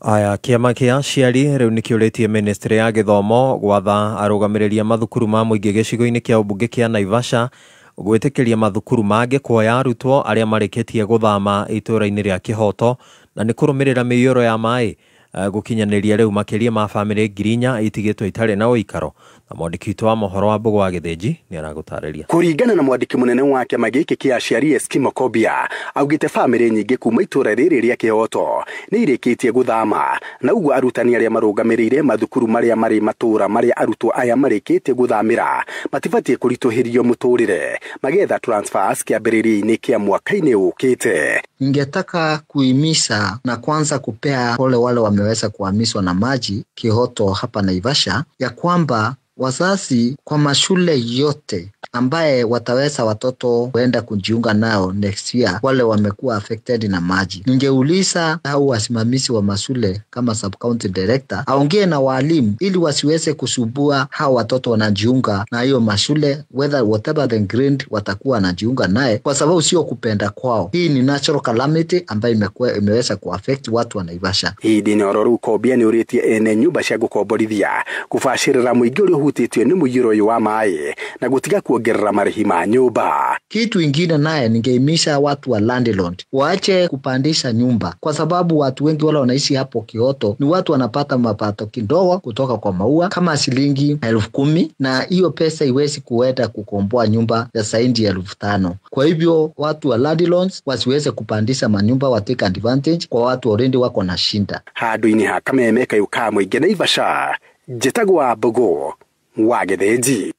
Aya kĩama kĩa aciari rĩu nĩkĩũrĩtie ministry ya gĩthomo gwatha arũgamĩrĩria mathukuru ma mũingĩ gĩcigo-inĩ kĩa ũmbunge kĩa Naivasha gwĩtĩkĩria mathukuru mangĩ kuoya arutwo arĩa marĩkĩtie gũthama itũũra-inĩ rĩa Kĩhoto na nĩ kũrũmĩrĩra mĩiyũro ya maĩ gũkinyanĩria rĩu makĩria ma bamĩrĩ 4,000 itigĩtwo itarĩ na ũikaro. Na mwandĩki witũ wa mohoro wa Mbũgũ wa Gĩthĩnji nĩ aragũtarĩria. Kũringana na mwandĩki mũnene wa kĩama gĩkĩ kĩa aciari Eskimo Kobia, augĩte bamĩrĩ nyingĩ kuma itũũra rĩrĩ rĩa Kĩhoto nĩ irĩkĩtie gũthama, na ũguo arutani arĩa marũgamĩrĩire mathukuru marĩa marĩ matũũra marĩa arutwo aya marĩkĩtie gũthamĩra matibatiĩ kũritũhĩrio mũtũũrĩre magetha transfers kĩambĩrĩria-inĩ kĩa mwaka-inĩ ũkĩte. Ningetaka kuhimiza na kwanza kupea pole wale wameweza kuhamishwa na maji Kĩhoto hapa Naivasha ya kwamba wazazi kwa mashule yote ambaye wataweza watoto kuenda kujiunga nao next year, wale wamekuwa affected na maji. Ningeuliza au wasimamizi wa mashule kama sub county director aongee na walimu ili wasiweze kusubua hao watoto wanajiunga na hiyo mashule, whatever the grade watakuwa wanajiunga naye, kwa sababu sio kupenda kwao. Hii ni natural calamity ambayo imeweza kuaffect watu wa Naivasha. Hii ni ororu kobia ni uritie ene nyumba cia gukomborithia kubashirira muingi uri hutitwe ni muyiro wa mai na gutiga kuongerera marihi ma nyumba. Kitu ingine naye ningeimisha watu wa landlord waache kupandisha nyumba, kwa sababu watu wengi wale wanaishi hapo Kioto ni watu wanapata mapato kidogo kutoka kwa maua kama shilingi 10,000, na hiyo pesa iwezi kuenda kukomboa nyumba ya zaidi ya 5,000. Kwa hivyo watu wa landlords wasiweze kupandisha manyumba, wa take advantage kwa watu already wako na shinda. Handu-ini ha Kameme Kayuka Muingi Naivasha, njĩtagwo Mbogo wa Gĩthĩnji.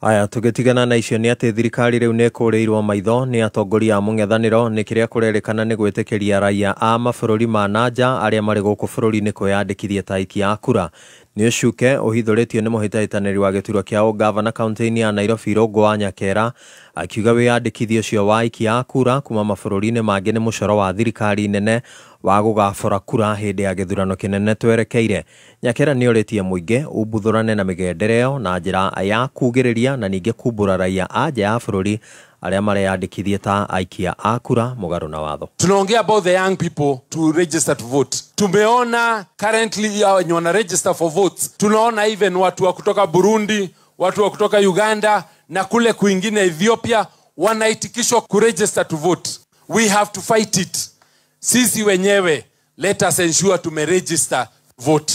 Aya tugitigana na icio ni ati thirikari riu ne kureirwo maitho ni atongoria a mung'ethaniro ni kiria kurerikana ni gwitikiria raia a mabũrũri ma nanja aria mari guku bũrũri-inĩ kwiyandĩkithia ta aikia a kura. Ni ucuke uhithũrĩtio ni mũhĩtahĩtanĩri wa gĩturwa kĩa ũgavana kaunti-inĩ ya Nairobi Irũngũ wa Nyakera, akiuga wĩyandĩkithia ũcio wa aikia a kura kuma mabũrũri-inĩ mangĩ nĩ mũcoro wa thirikari nene wa gũgabũra kura hĩndĩ ya gĩthurano kĩnene twerekeire. Nyakera nĩ orĩtie mũingĩ umbuthũrane na mĩgendere ĩyo na njĩra ya kugĩrĩria na ningĩ kumbũra raia a nja ya bũrũri aria mareyandĩkithia ta aikia a kura mũgarũ na watho. Tunaongea about the young people to register to vote. Tumeona currently wenye wana register for votes. Tunaona even watu wa kutoka Burundi, watu wa kutoka Uganda na kule kuingine Ethiopia wanaitikishwa kuregister to vote. We have to fight it. Sisi wenyewe let us ensure tumeregister vote.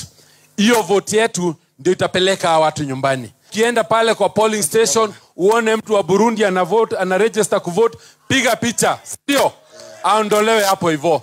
Hiyo vote yetu ndio itapeleka watu nyumbani. Kienda pale kwa polling station uone mtu wa Burundi ana vote, ana register kuvote, piga picha, sio aondolewe hapo hivyo.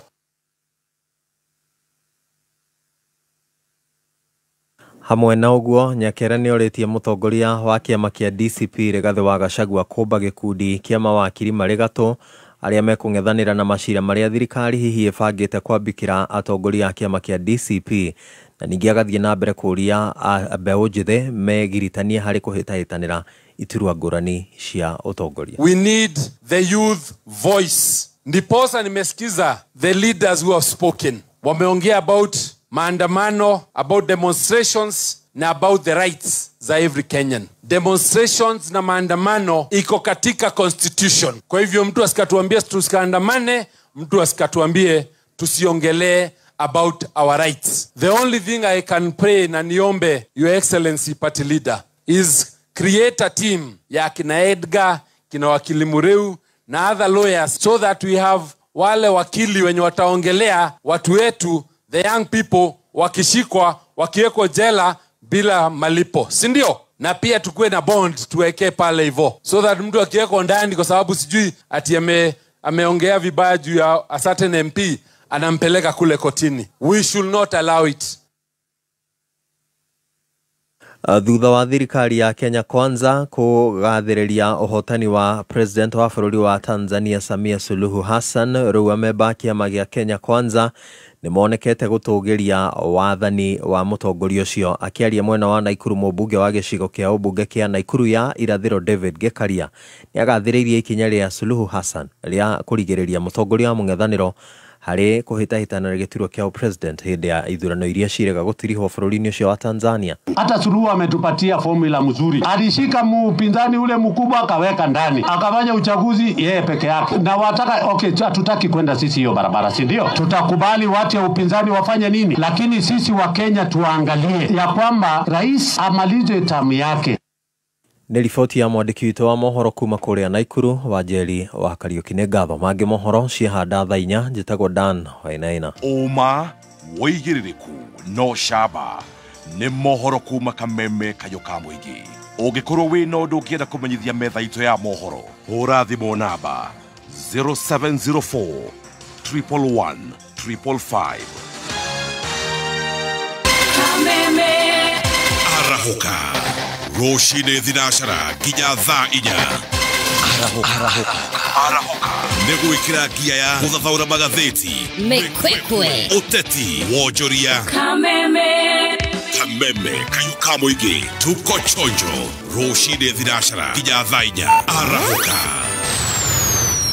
Hamwe na ũguo Nyakera nĩ orĩtie mũtongoria wa kĩama kĩa DCP Rigathĩ wa Gachagua kũmba gĩkundi kĩa mawakiri marĩ gatũ arĩa mekũng'ethanĩra na macira marĩa thirikari hihi ĩbangĩte kwambĩkĩra atongoria a kĩama kĩa DCP, na ningĩ agathiĩ na mbere kũria mbeũ njĩthĩ megiritanie harĩ kũhĩtahĩtanĩra iturwa ngũrani cia ũtongoria. We need the youth voice. Ndiposa nimesikiza the leaders who have spoken. Wameongea about maandamano, about demonstrations na about the rights za every Kenyan. Demonstrations na maandamano iko katika constitution. Kwa hivyo mtu asikatuambie tusikandamane, mtu asikatuambie tusiongelee about our rights. The only thing I can pray na niombe Your Excellency Party Leader is create a team ya kina Edgar, kina wakili Mureu na other lawyers so that we have wale wakili wenye wataongelea watu wetu, the young people wakishikwa, wakiwekwa jela bila malipo, si ndio? Na pia tukue na bond tuweke pale hivyo so that mtu akiwekwa ndani kwa sababu sijui ati ameongea vibaya juu ya a certain MP anampeleka kule kotini. We should not allow it. Thutha wa thirikari ya Kenya Kwanza kũgathĩrĩria ũhotani wa president wa bũrũri wa Tanzania Samia Suluhu Hassan, rĩu amemba kĩama gĩa Kenya Kwanza nĩmonekete gũtũgĩria wathani wa mũtongoria ũcio. Akĩaria mwena wa Naikuru, mũmbunge wa gĩcigo kĩa ũmbunge kĩa Naikuru ya irathĩro David Gĩkaria nĩagathĩrĩirie ikinya rĩa Suluhu Hassan rĩa kũrigĩrĩria mũtongoria wa mũng'ethanĩro harĩ kũhĩtahĩtana gĩturwa kĩa president hĩndĩ ya ithurano iria cirega gũtirihwo bũrũri-inĩ ũcio wa Tanzania. Hata Suluhu ametupatia formula mzuri. Alishika mpinzani ule mkubwa akaweka ndani, akafanya uchaguzi yeye peke yake. Na wataka hatutaki kwenda sisi hiyo barabara, si ndio? Tutakubali watu ya upinzani wafanye nini, lakini sisi wa Kenya tuangalie ya kwamba rais amalize tamu yake. Nĩ riboti ya mwandĩki witũ wa mohoro kuma kũrĩa Naikuru wa Njeri wa Kariuki. Nĩ ngatho mangĩ mohoro ciahanda thaa 4. Njĩtagwo Dan Wainaina. Ũma, wĩigĩrĩrĩku no camba nĩ mohoro kuma Kameme Kayuka Muingi. Ũngĩkorwo wĩna ũndũ ũngĩenda kũmenyithia metha itũ ya mohoro, hũra thimũ namba 0704 111 555. Kameme arahuka Roshine Dinashara Ginya Tha Inya. Arahuka Negwikira gia ya gũthathaũra magathĩti, Mĩkwekwe, ũteti, wonjoria, Kameme Kameme kayuka muigi tuko chonjo Roshide Thirashara Kija Thainya Arahuka.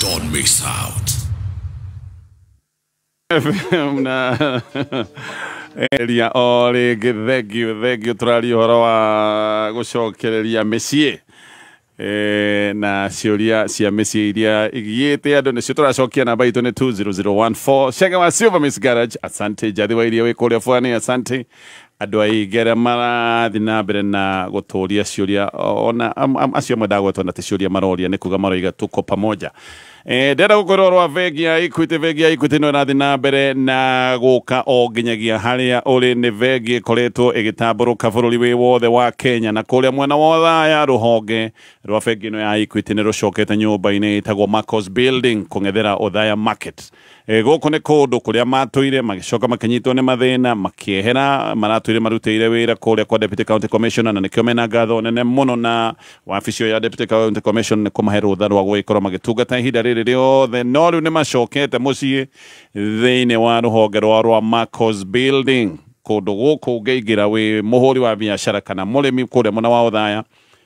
Don't miss out. Elia ole thank you turari horo wa gucokereria Messi na ciuria cia Messi iria igiite andu nicio turacokia namba itu ni 20014 Shega wa Silver Miss Garage. Asante Jathi wa iria wi kuria fwani. Asante andu aigera marathi na mbere na guturia ciuria ona acio madagwetwo na ciuria maroria ni kuga maroiga tuko pamoja. Ndenda gukorwo Bengi ya Equity no rathi na mbere na guka o nginyagia haria uri ni Bengi ikoretwo igitamburuka bururi wi wothe wa Kenya na kuria mwena wa Thaya ruhonge rwa Bengi no ya Equity ni rucokete nyumba-ini itagwo Marcos Building kungethera Othaya Market. Guku ni kundu kuria matuire magicoka makinyitwo ni mathina makiehera maratuire marutire wira kuria kwa Deputy County Commissioner na nikio mena ngatho nene muno na wabici ya Deputy County Commissioner ni kumahe rutha rwa guikorwo magitungata ihinda riri riothe no riu ni macokete mucii thiini wa ruhonge rwa Marcos Building kundu guku ngeigira wi muhuri wa biashara kana murimi kuria muna wa Othaya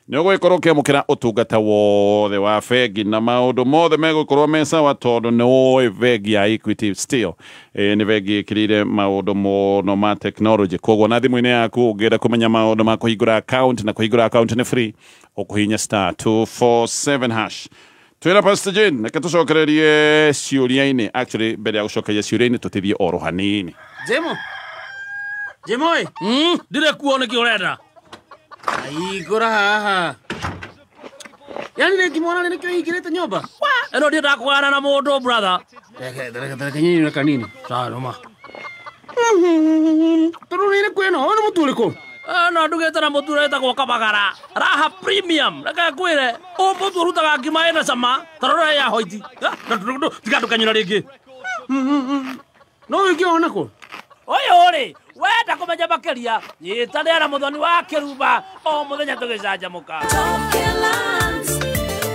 ni guikorwo kiamukira utungata wothe wa Bengi na maundu mothe megukorwo mesa wa tondu ni Bengi ya Equity still ni Bengi ikirire maundu mono ma technology koguo na thimu-ini yaku ungienda kumenya maundu ma kuhingura account na kuhingura account ni free ukuhinya *247#. Twira Pastor Jane na katucokererie ciuria-ini actually mbere ya gucokeria ciuria-ini tutithie oro hanini Jemoi dire kuone ki urenda ai gora haha yani ne kimona ne kyo higirete nyumba eno ndio ndakwana na mundu brother nyinyi na kanini sawa ma turunire kweno ona muturiko no ndugete na mutureta kwa kabagara raha premium raka kwire o mutu rutaga ngima ina sama tarora ya hoiti tikatu kanyina ringi no ikiona ko oyo ore wenda kumenya makeria nyitanira muthoni wa Kiruba o muthenya tugicanjamuka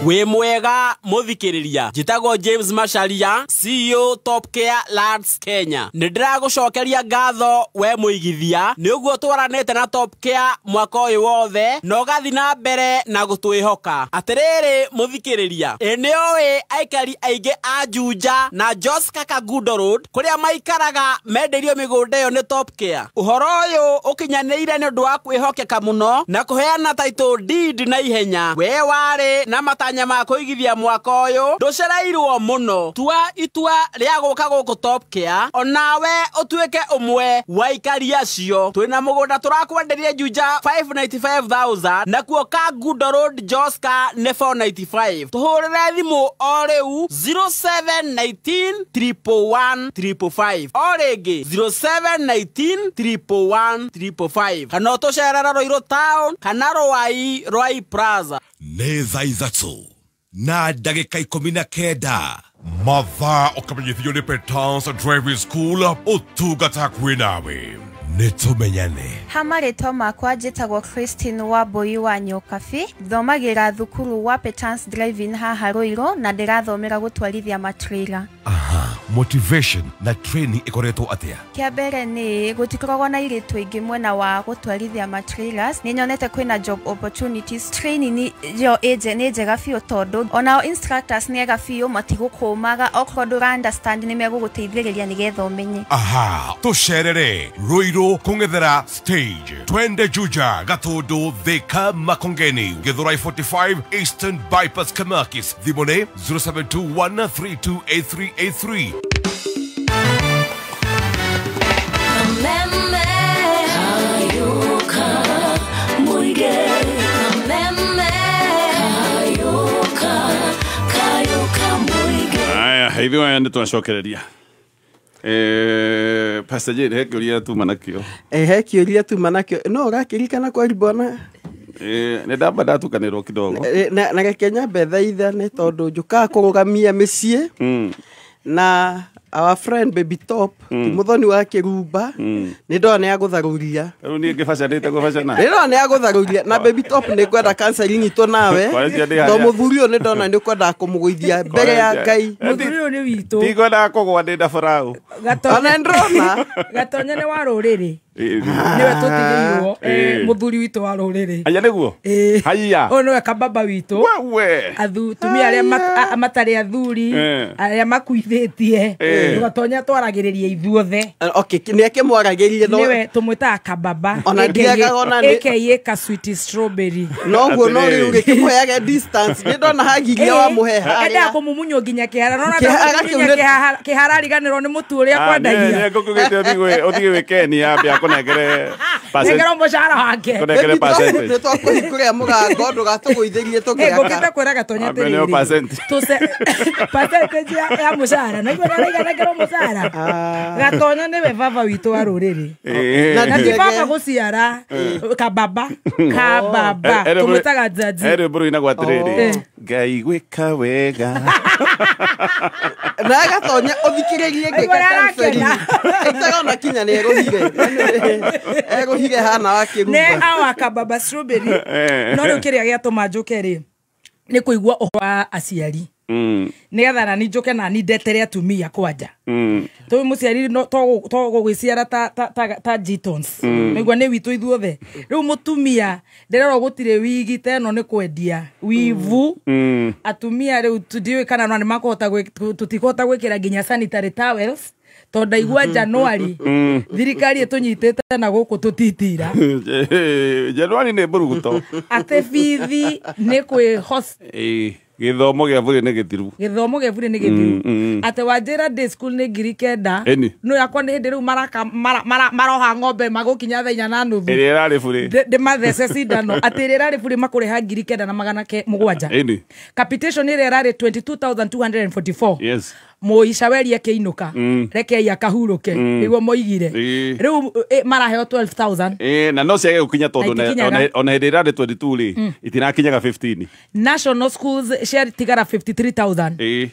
we mwega muthikiriria njitagwo James Macharia CEO Top Care Lands Kenya nindiragucokeria ngatho we muigithia ni uguo twaranite na Top Care mwaka uyu wothe no gathi na mbere na gutwihoka atiriri muthikiriria ni owe aikari aingi a Juja na Jos Kagundo Road kuria maikaraga menderio migunda yo ni Top Care uhoro uyu ukinyaneire ni undu wa kwihokeka muno na kuheana title deed na ihenya we wari na matanya ma kuigithia mwaka uyu nducereirwo muno tua itua ria guka guku Top Care onawe utuike umwe wa ikari acio twina mugunda turakwenderia Juja 595,000 na kuo Kagundo Road Joska ne 495 tuhurire thimu o riu 0719 o ringi 0719 kana tucerera Roiro Town kana Rwai Plaza nä thaa ithatå na ndagä 19 mathaa å kamenyithio nä Petans Driving School å tungata kwä nawe nä tå menyane hamarĩtwa makwa njĩtagwo Christine Wambui wa Nyokabi thomagĩra thukuru wa Petans Driving haha Ruiru na ndĩrathomera gũtwarithia matrailer motivation na training ikoretwo atia kia mbere ni gutikoragwo na iritu ingi mwena wa gutwarithia matrailers ni nyonete kwina job opportunities training yo age ni njega biũ tondu onao instructors ni ega biũ matigũkũmaga okorwo ndũra understand ni megũgũteithĩrĩria nigetha ũmenye tucerere Ruiru kũng'ethera stage twende Juja Gatundu Thika Makongeni Githurai 45 Eastern Bypass Kamakis thimone 0721328383 hivi waende tunacokereria Pastor Jade he kiuria tu manakio he kiuria tu manakio no gakirikana kwa ribona ne ndamba ndatukanirwo kidogo na Kenya bethaitha ne tondu njuka kurugamia micie na our friend Baby Top muthoni wa Kiruba ni ndone agutharuria riu ni ngibacanite gubacana ni ndone agutharuria na Baby Top ni kwenda counseling itu nawe to muthurio ni ndona ni kwenda kumugwithia mbere ya Ngai muthurio ni witu tigo na kugwa ndi ndafurau ona ndrona gatonye ni wa ruriri niwe tutigiirwo muthuri witu wa ruriri aya niguo haya o no kababa witu wewe tumia aria matari athuri aria makuithitie tugatonya twaragiriria ithuothe okay niake mwaragiririe no niwe tumwita kababa ona ndiaga ona ni aka ka sweet strawberry no guo no riu gikimoyaga distance ni ndona hagigia wa muheha enda kumumunyo nginya kihara no na kihara riganirwo ni mutu uria kwendagia ne ngukugite othige wekeni ambia kunengere ngero mushara wake kunengere percentage ni twakuhikuria mugango ndugatuguithirie tugiaka ngukite kwera gatonya tiriri tuse percentage ya mushara na igana ngero mushara gatonya niwe baba witu wa ruriri na ti baba guciara kababa tumutaga jaji buru ina gwatiriri ngai gwika wega na gatonya uthikiririe ngikata itagona kinya ni egohige hana wakiruba ne awa kababa strawberry no rukiria giatuma njuke ri ni kuigua ohwa aciari nigetha na ni njuke na ni ndetere atumia kwanja to muciari no to gwiciara ta G-Tons nigua ni witu ithuothe riu mutumia nderero gutire wigite no ni kwendia wivu atumia riu tudiwe kana no ni makuhota tutikota gwikira nginya sanitary towels tonda igua Januari thirikari etunyitete na guku tutitira Januari ne buruguto ate fithi ni kwi host githomo gia buri ne gitiru ate wajira day school ne girikenda no yakwa ni hindi riu maroha ng'ombe magukinya thainya na nuthu irira ri buri de mathece cindano ate irira ri buri makureha girikenda na magana ke mugwanja capitation irira ri 22,244 yes muica werie kiinuka reke ya kahuruke niguo moigire riu maraheo 12,000 na no ciage gukinya tondu ona hindira ri 22 ri itinakinyaga 15 national schools share tigara 53,000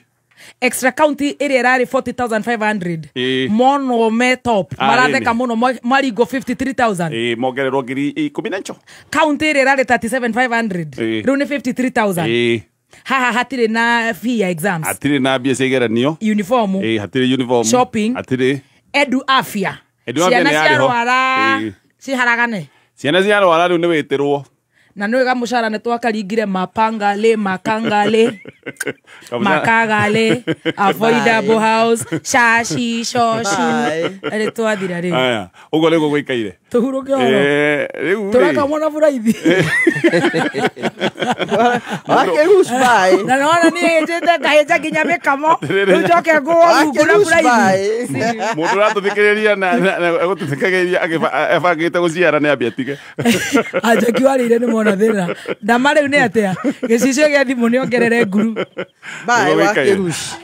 extra county area rari 40,500 mono me top maratheka muno maringo 53,000 mongererwo ngiri 10 county area rari 37,500 riu ni 53,000 haha hatire na fee ya exams hatire na bia cigeranio uniform hatire uniform shopping hatire edu afya ciana ciarwara ciharagane ciana ciarwara riu ni witirwo na nä wega mucara nä twakaringire makangale affordable house shashi shoshi arä twathira rä aya å guo nä guo gå ikaire tå hurå ke oro tå rakamona buraithi na nona nä njä te ngahä nja nginya mä kamo rä u njoke ngå rungu na buraithi må ndå ratå thikä rä ria gå tå thikä rä ria ebangä te gå ciara nä ambia tige anjaki warä ire nä mona thä ndama rä u nä atä gä cicio gä a thimå nä ongerere nguru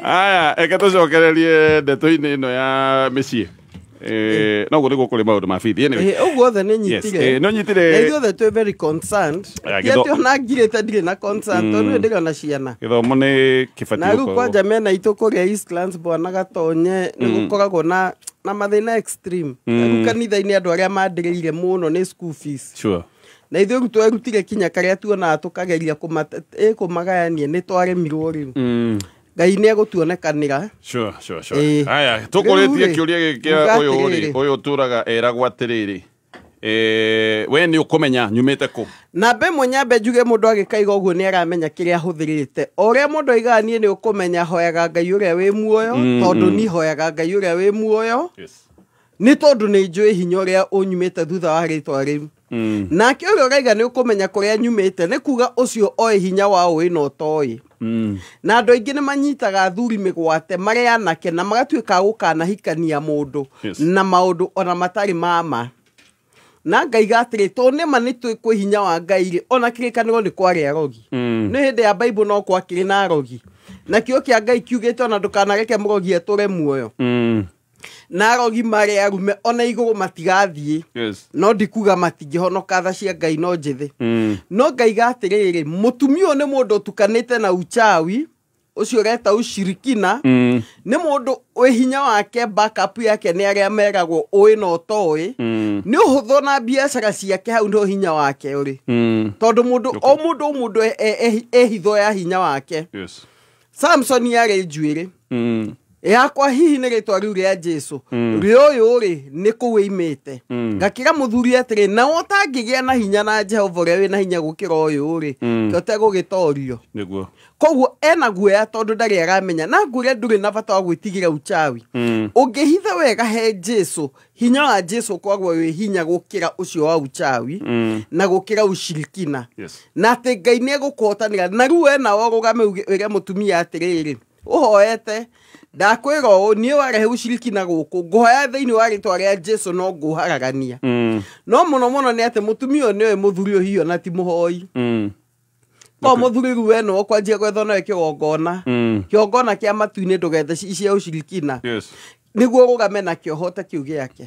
aya eke tå cokererie ndeto-inä ä no ya mä ciä no gå nä gå kå rä maå ndå ma bithi å guo othe nä nyitire ithuothe twä very concerned tiati ona ngirä te ndirä na concern tondå ndä rä ona ciana gä thomo nä kä batiä na rä u kwanja mena itå kå rä a Eastlands bwana gatonye nä gå koragwo na mathä na extreme rä u kanitha-inä andå arä a mandä rä ire må no nä school fees na ithuä ru twerutire kinya karä a tuonaga tå kageria kå magayanie nä twaremirwo rä u ngai nä egå tuonekanä aya tå kå rä tie kä å ria gä kä a å yå tå raga eragwo atä rä rä we nä å kå menya nyumä te kå namba ĩmwe nyambe njuge må ndå agä kaiga å guo nä aramenya kä rä a hå thä rä te o rä a må ndå aigaga niä nä å kå menya hoyaga ngai å rä a wä muoyo tondå ni hoyaga ngai å rä a wä muoyo nä tondå nä njå hinya å rä a å nyumä te thutha wa rä twa rä u nake å rä a å raiga nä å kå menya kå rä a nyumä te nä kuga å cio oä hinya wa å ä no toä na andå aingä nä manyitaga thuri mä gwate marä anake na magatuä ka gå kanahikania må ndå na maå ndå ona matarä mama na ngaiga atä rä tondå nä ma nä twä kwä hinya wa ngai rä ona kä rä kanä nä kwarä arogi nä hä ndä ya Bible no kwakä rä na arogi na kä o kä a ngai kiugä te ona ndå kanareke må rogi etå re muoyo na arogi marä arume ona igå rå matigathiä no ndikuga matingä honoka tha cia ngai no njä thä no ngaiga atä rä rä må tumia å nä må ndå å tukanä te na uchawi å cio reta ushirikina nä må ndå wä hinya wake backup yake nä arä a meragwo å ä no toä nä å hå thå na biacara ciake hau nä hinya wake å rä tondå må ndå o må ndå ehitho ya hinya wake Samson yarä njuä rä yakwa hihi nä rä twa rä u rä a jesu rä å yå rä nä kå wä imä ngakä ra må thuri atä rä na otangä gä a na hinya na Jehova å rä a wä na hinya gå kä ra å yå rä kä ote gå gä torio koguo ena guoya tondå ndarä aramenya na ngå rä a ndå rä na bata wa gwä tigä ra uchawi å ngä hitha wega he jesu hinya wa jesu kwagwo wä hinya gå kä ra å cio wa uchawi na gå kä ra ushirikina na atä Ngai nä egå kåhotanä ra na rä u ena o rå game wä re må tumia atä rä rä å hoete ndakwä ra å niä warehe ushirikina gå kå ngå hoya thä inä wa rä twa rä a jesu no ngå haragania no må no nä atä må tumia å nä oä må thuri å hiyo na ti må hoi ko må thuri rä u eno å kwanjia gwetha nawe kä gongona kä a matu-inä ndå gethe cia ushirikina nä guo gå game na kä ohote kä u gä ake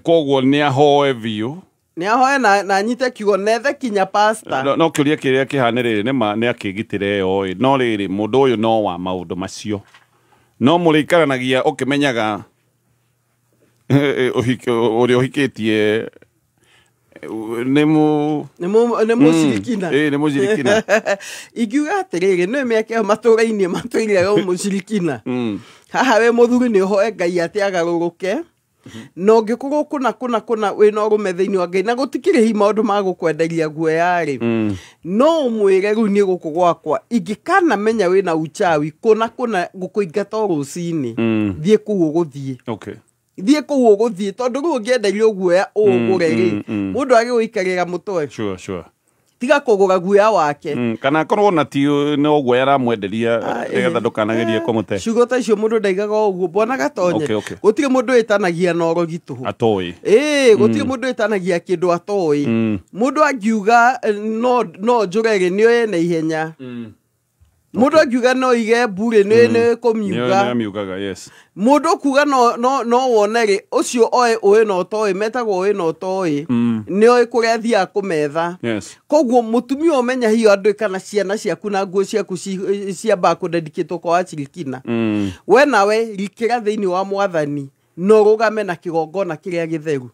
koguo nä ahoe biå nä ahoe na nyite kiugo nethe kinya pasta no kä å ria kä rä a kä hanä rä rä nä akä gitä re yo no rä rä må ndå å yå no wa maå ndå macio no må rä ikaranagia å kä menyaga å rä a å hikä tie nä må cirikina nä må cirikina ingiuga atä rä rä nä mä ake matå ra-inä matå iraga å må cirikina haha we må thuri nä å hoe Ngai atä agarå rå ke no ngä kå gå kåna wä na å rå me thä inä wa Ngai na gå tikä rä hi maå ndå ma gå kwenderia guoya rä no å mwä re rä u niä gå kå gwakwa ingä kana menya wä na uchawi kåna gå kå ingata o rå cinä thiä kå u å gå thiä thiä kå u å gå thiä tondå rä u å ngä enderio guoya å å gå re rä må ndå agä gå ikarä ra må twe tiga kå gå ra guoya wake kana korwo na ti no guoya aramwenderia nĩgetha ndũkanagerie kũmũte ciugo ta icio mũndũ ndaigaga ũguo mbona gatonye gũtirĩ mũndũ ĩtanagia na ũrogitũ atoĩ gũtirĩ mũndũ ĩtanagia kĩndũ atoĩ mũndũ angiuga no njũrege nĩoĩ na ihenya mũndũ angiuga no ige mbure nĩ kũmiuga mũndũ kuga no wone rĩ ũcio oĩ na ũtoĩ metagwo oĩ na ũtoĩ nĩoĩ kũrĩa athiaga kũmetha koguo mũtumia ũmenya hiyo andũ kana ciana ciaku na nguo ciaku ciambaga kũndedikĩtwo kwa wacirikina we nawe rikĩra thĩinĩ wa Mwathani no rũgame na kĩgongona kĩrĩa gĩtheru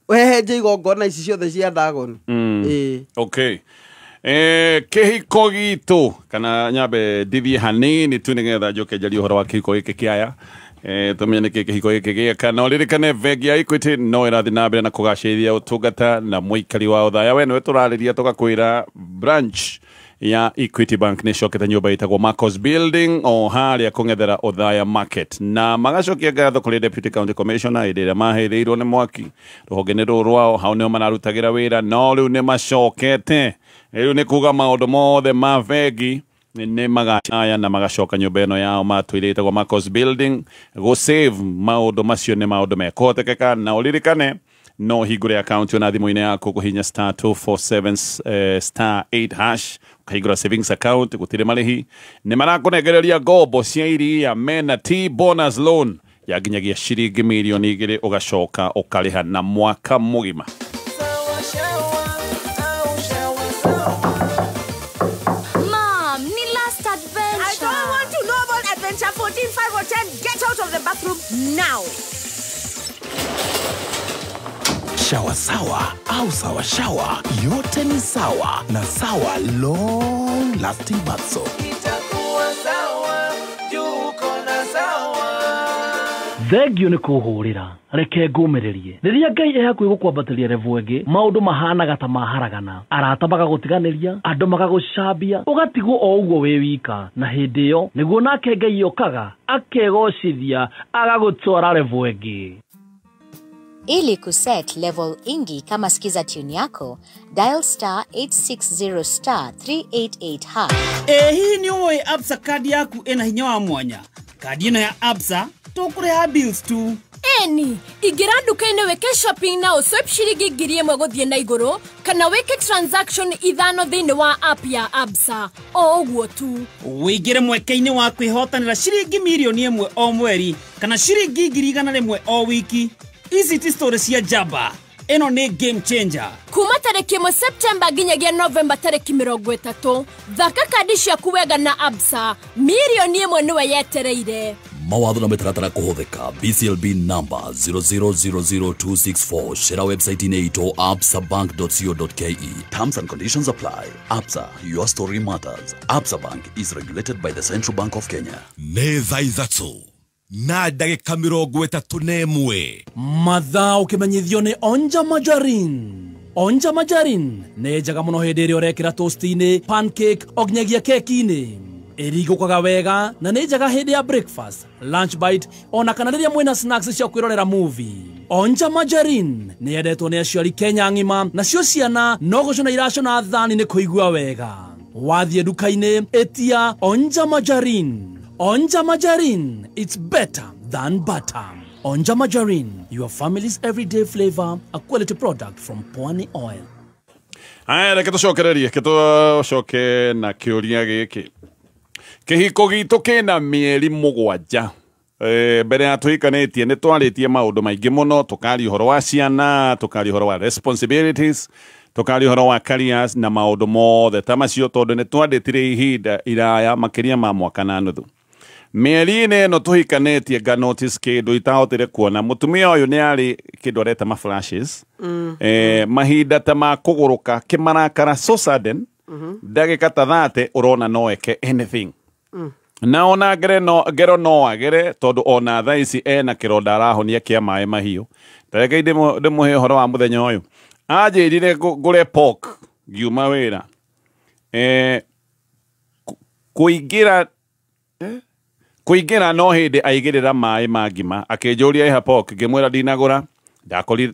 wehenje igongona ici ciothe cia ndagoni kĩhiko gitũ kana nyambe ndithie hanini tu nĩgetha njoke njarie ũhoro wa kĩhiko gĩkĩ kĩaya tũmenye nĩkĩ kĩhiko gĩkĩ gĩeka na ũririkane bengi ya Equity no ĩrathiĩ na mbere na kũgacĩrithia ũtungata na mũikari wa ũthaya we nĩwe tũrarĩria tũgakwĩra branch ya Equity Bank nĩ cokete nyũmba ĩtagwo Marcos Building o harĩa kũng'ethera ũthaya market na magacokia ngatho kũrĩ Deputy County Commissioner hĩndĩ ĩrĩa mahĩrĩirwo nĩ mwaki rũhonge-inĩ rũrũ rwao hau nĩo manarutagĩra wĩra no rĩu nĩ macokete rĩu nĩ kuga maũndũ mothe ma bengi nĩ magacaya na magacoka nyũmba ĩno yao matwĩrĩte gwa Marcos Building go save maũndũ macio nĩ maũndũ mekũhotekeka na ũririkane no hingũre account na thimũ-inĩ yaku kũhinya *247 *8# ukahingũra savings account gũtirĩ marĩhi nĩ marakũnengereria ngombo cia iria mena T-bonus loan ya nginyagia ciringi mirioni 2 ũgacoka ũkarĩha na mwaka mũgima Get out of the bathroom now. Shower sawa au sawa shower, yote ni sawa na sawa long lasting bath soap. Itakuwa sawa, juko na sawa. Thengio nĩ kũhũrĩra reke ngũmĩrĩrie rĩrĩa Ngai hakuhĩ gũkwambatĩria revu ĩngĩ maũndũ mahanaga ta maharagana arata magagũtiganĩria andũ magagũcambia ũgatigwo o ũguo wĩ wika na hĩndĩ ĩyo nĩguo nake Ngai okaga akegocithia agagũtwara revu ĩngĩ. Ili kuset level ingi kama skiza tune yako, dial *860 *388#. Hii ni uwe Absa kadi yaku ena hinya wa mwanya. Kadi ino ya Absa, tũkũrĩha bills tu. Eni, igira nduka-inĩ weke shopping na ũswipe ciringi 1,000 gũthiĩ na igũrũ, kana weke transaction 5 thĩinĩ wa app ya Absa. O ũguo tu. Wĩingĩre mweke-inĩ wa kwĩhotanĩra ciringi mirioni 1 o mweri, kana ciringi 100,000 o wiki. Ici ti story cia jamba. Eno ni game changer. Kuma tariki 1 September nginyagia November tariki 30. Thaka kadi ciaku wega na Absa. Mirioni 1 niwe yetereire. mawatho na mitaratara kuhuthika. BCLB number 0000264. Share website inaitwa absabank.co.ke. Terms and conditions apply. Absa, your story matters. Absa Bank is regulated by the Central Bank of Kenya. Neza izatso na ndagika 31 mathaa ukimenyithio ni Onja Majarin. Onja Majarin nĩ njega mũno hĩndĩ ĩrĩa ũrekĩra toast-inĩ, pancake, oginyagia keki-inĩ. Ĩrigũkaga wega na nĩ njega hĩndĩ ya breakfast, lunch bite, ona kana rĩrĩa mwĩna snacks cia kwĩrorera movie. Onja Majarin nĩ yendetwo nĩ aciari Kenya ng'ima, nacio ciana no gũcũna iracũna thani nĩ kũigua wega. Wathiĩ nduka-inĩ ĩtia Onja Majarin. Onja Majarin, it's better than butter. Onja Majarin, your family's everyday flavor, a quality product from Pwani Oil. Aya, reke tucokererie, tucoke na kiuria giki. Kihiko gitu kina mieri mugwanja. Mbere ya tuikanitie ni twaritie maundu maingi muno, tukari uhoro wa ciana, tukari uhoro wa responsibilities, tukari uhoro wa careers na maundu mothe ta macio tondu ni twanditire ihinda iraya makiria ma mwaka na nuthu. Mieri-inĩ no tuhikanetie nga notice kindu itahotire kuona mutumia uyu ni ari kindu areta ma flashes mahinda ta ma kuguruka kimarakara so sudden ndagika ta 30 urona no eke anything na ona ngero no agere tondu ona thaa ici ena kironda arahonia kia maĩ mahiũ ndagika ndimuhe horo wa muthenya uyu anjirire ngure pork ngiuma wira kuingira no hindi aigirira maĩ mangima akinjuria iha pork ngimwira ndinagura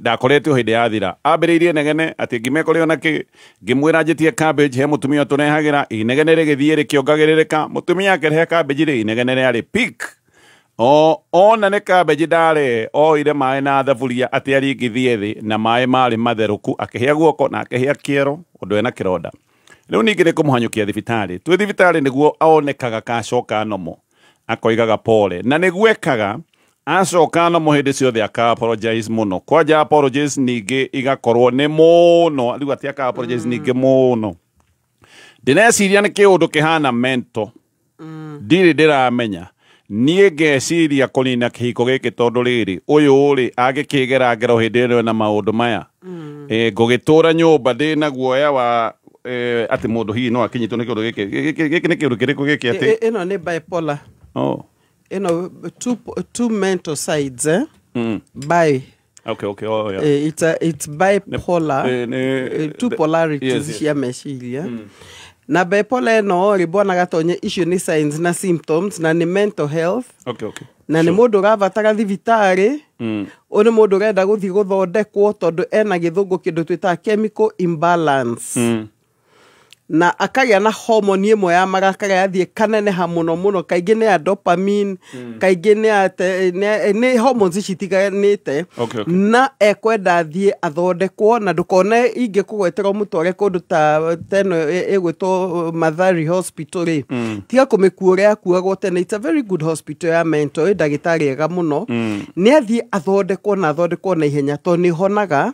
ndakoretio hindi yathira ambiriirie negene ati ngimekore ona ki ngimwira njitie cabbage he mutumia tunehagira inegene rigithie rikiongagiririka mutumia akerehe cabbage ri inegene riari pick ona ne cabbage ndare oire maĩ na thaburia ati ari ngithie thi na maĩ mari matheruku akihia guoko na akihia kiero undu ena kironda riu ningi ni kumuhanyukia thibitari twi thibitari niguo aonekaga kacoka nomo akoigaga pole na niguekaga acoka no muhindi ciothe aka apologize muno kwaja apologize ningi igakorwo ni muno riu ati aka apologize ningi muno ndineciria ni kiundu kihana mento ndiri ndiramenya nie ngeciria kunina kihiko giki tondu riri uyu ri agikigera ngero hindi ino na maundu maya ngugitura nyumba ndina guoya wa ati mundu hihi no akinyitwo ni kiundu giki ni kiundu kiriku giki ati ino ni bipolar. Oh. You know, two mental sides, bi. Okay. Oh, yeah. It's bipolar. Two polarities here meshiria. Na bipolar no ribona gatonye issue ni signs na symptoms na ni mental health. Okay. Na ni mundu rabatara thibitari. Oni mundu renda guthi guthondekwo tondu ena githungu kindu twita chemical imbalance. Na akagia na hormone imwe ya marakara yathie kaneneha muno kaingi ni ya dopamine kaingi ni hormones citiganite na ekwenda athie athondekwo na ndukone ingi kugwetera mutware kundu ta teno egwitwo Mathari Hospital tiga kumikuuria kuagwo tene. It's a very good hospital ya mental ndagitari ega muno ni athie athondekwo na ihenya to ni honaga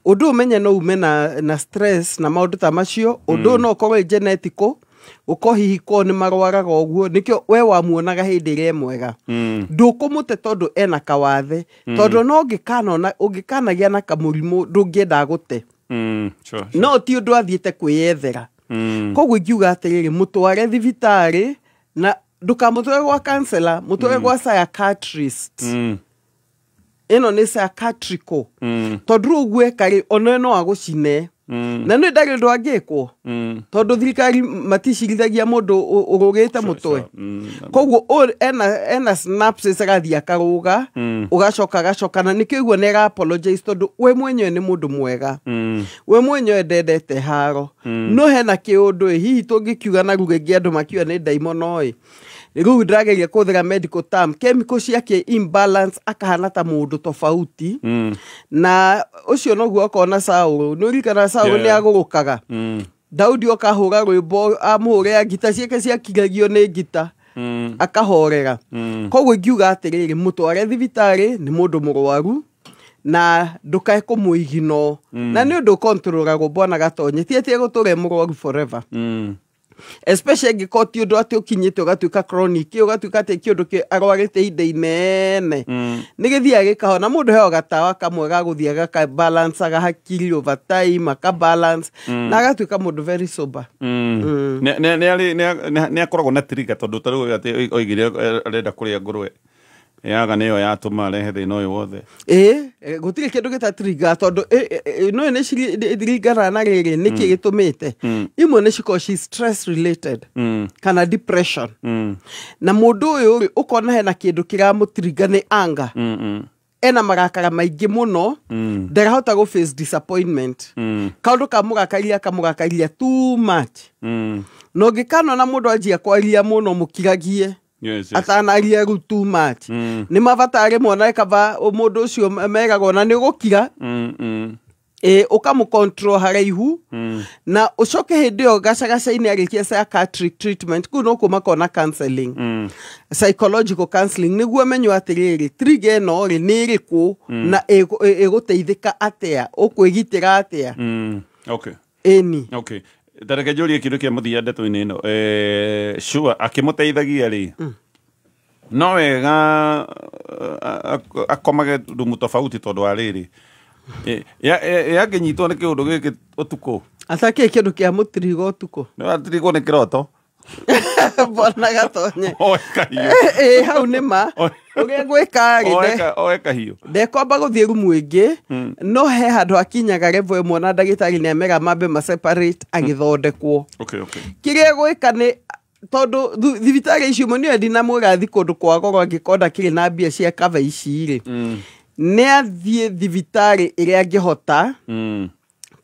undu umenye no ume na stress na maundu ta macio undu no korwo genetico ukohihiko ni marwaraga oguo nikio we wamuonaga hindi ire mwega ndukumute tondu ena kawathe tondu no ungikanagia na kamurimu ndungienda gute no ti undu athiete kwiyethera koguo ingiuga atiriri mutware thibitari na ndukamutware gwa counselor mutware gwa psychiatrist ino ni psychiatrico tondu ugue kari ono no agucine na nä ndagä ndå angäkwo tondå thirikari maticirithagia må ndå å rå gä te må twe koguo ena synapses agathia akaruga ugacokana nikio iguo ne apologize tondu we mwenyewe ni mundu mwega we mwenyewe ndendete haro no hena kiundu hihi tungikiuga na ruge ngi andu makiuga ni daimono riu ndageria kuthira medical term chemical ciake imbalance akahana ta mundu tofauti na ucio no guo kona Saul no rikana Saul ni agurukaga Daudi okahura rwimbo amuhurira ngita ciake ciakigagio ni ngita akahorera koguo ngiuga atiriri mutware thibitari ni mundu murwaru na ndukae kumuigino na ni undu controlagwo bwana gatonye tietie guture murwaru forever especially angĩkorwo ti ũndũ atĩ ũkinyĩte ũgatuĩka chronic ũgatuĩka atĩ kĩũndũ arwarĩte ihinda inene nĩ gĩthiaga gĩkahona mũndũ heo gatawa kamwe ga gũthiĩ agakabalance agahakiri over time akabalance na agatuĩka mũndũ very sober nĩ akoragwo na trigger tondũ tarĩu atĩ oigire arenda kũrĩa ngũrwe yaga nĩyo yatũma arehe thĩna ũyũ wothe gũtirĩ kĩndũ gĩta trigger tondũ no nĩ ciringana na rĩrĩ nĩkĩ gĩtũmĩte imwe nĩ cikoragwo stress related kana depression na mũndũ ũyũ ũkona hena kĩndũ kĩramũtrigger nĩ anger ena marakara maingĩ mũno ndarahota gũ face disappointment kaũndũ kamũrakaria too much no ngĩkano na mũndũ anjia kwaria mũno mũkiragie atanaria rĩu too much nĩ mabatare mwana kaba mũndũ ũcio megaga na nĩ gũkira ũkamũcontrol haraihu na ũcoke hĩndĩ ĩyo gacagaca-inĩ arĩkia psychiatric treatment kũu no kuma kona counseling psychological counseling nĩguo amenywo atĩrĩrĩ trigger ĩno rĩ nĩ ĩrĩkũ na ĩgũteithĩka atĩa ũkwĩgitĩra atĩa ĩni tareke njũrie kĩndũ kĩa mũthia ndeto-inĩ ĩno sure akĩmũteithagia rĩ no wega akomage rumu tofauti tondũ wa rĩrĩ yangĩnyitwo nĩ kĩũndũ gĩkĩ ũtukũ atakĩ kĩndũ kĩa mũtirigo ũtukũ atirigwo nĩ kĩroto bona gatonye hau nĩ ma ũrĩa gwĩka oe kahiũ ndekwamba gũthiĩ rumu ĩngĩ no he handũ akinyaga level ĩmwe na ndagĩtarĩ nĩ amera mambe maseparate agĩthondekwo kĩrĩa gwĩka nĩ tondũ thibitarĩ icio imwe nĩyo ndinamwĩra thiĩ kũndũ kwa goro angĩkorwo ndakĩrĩ na mbia cia cover ici rĩ nĩ athiĩ thibitarĩ ĩrĩa angĩhota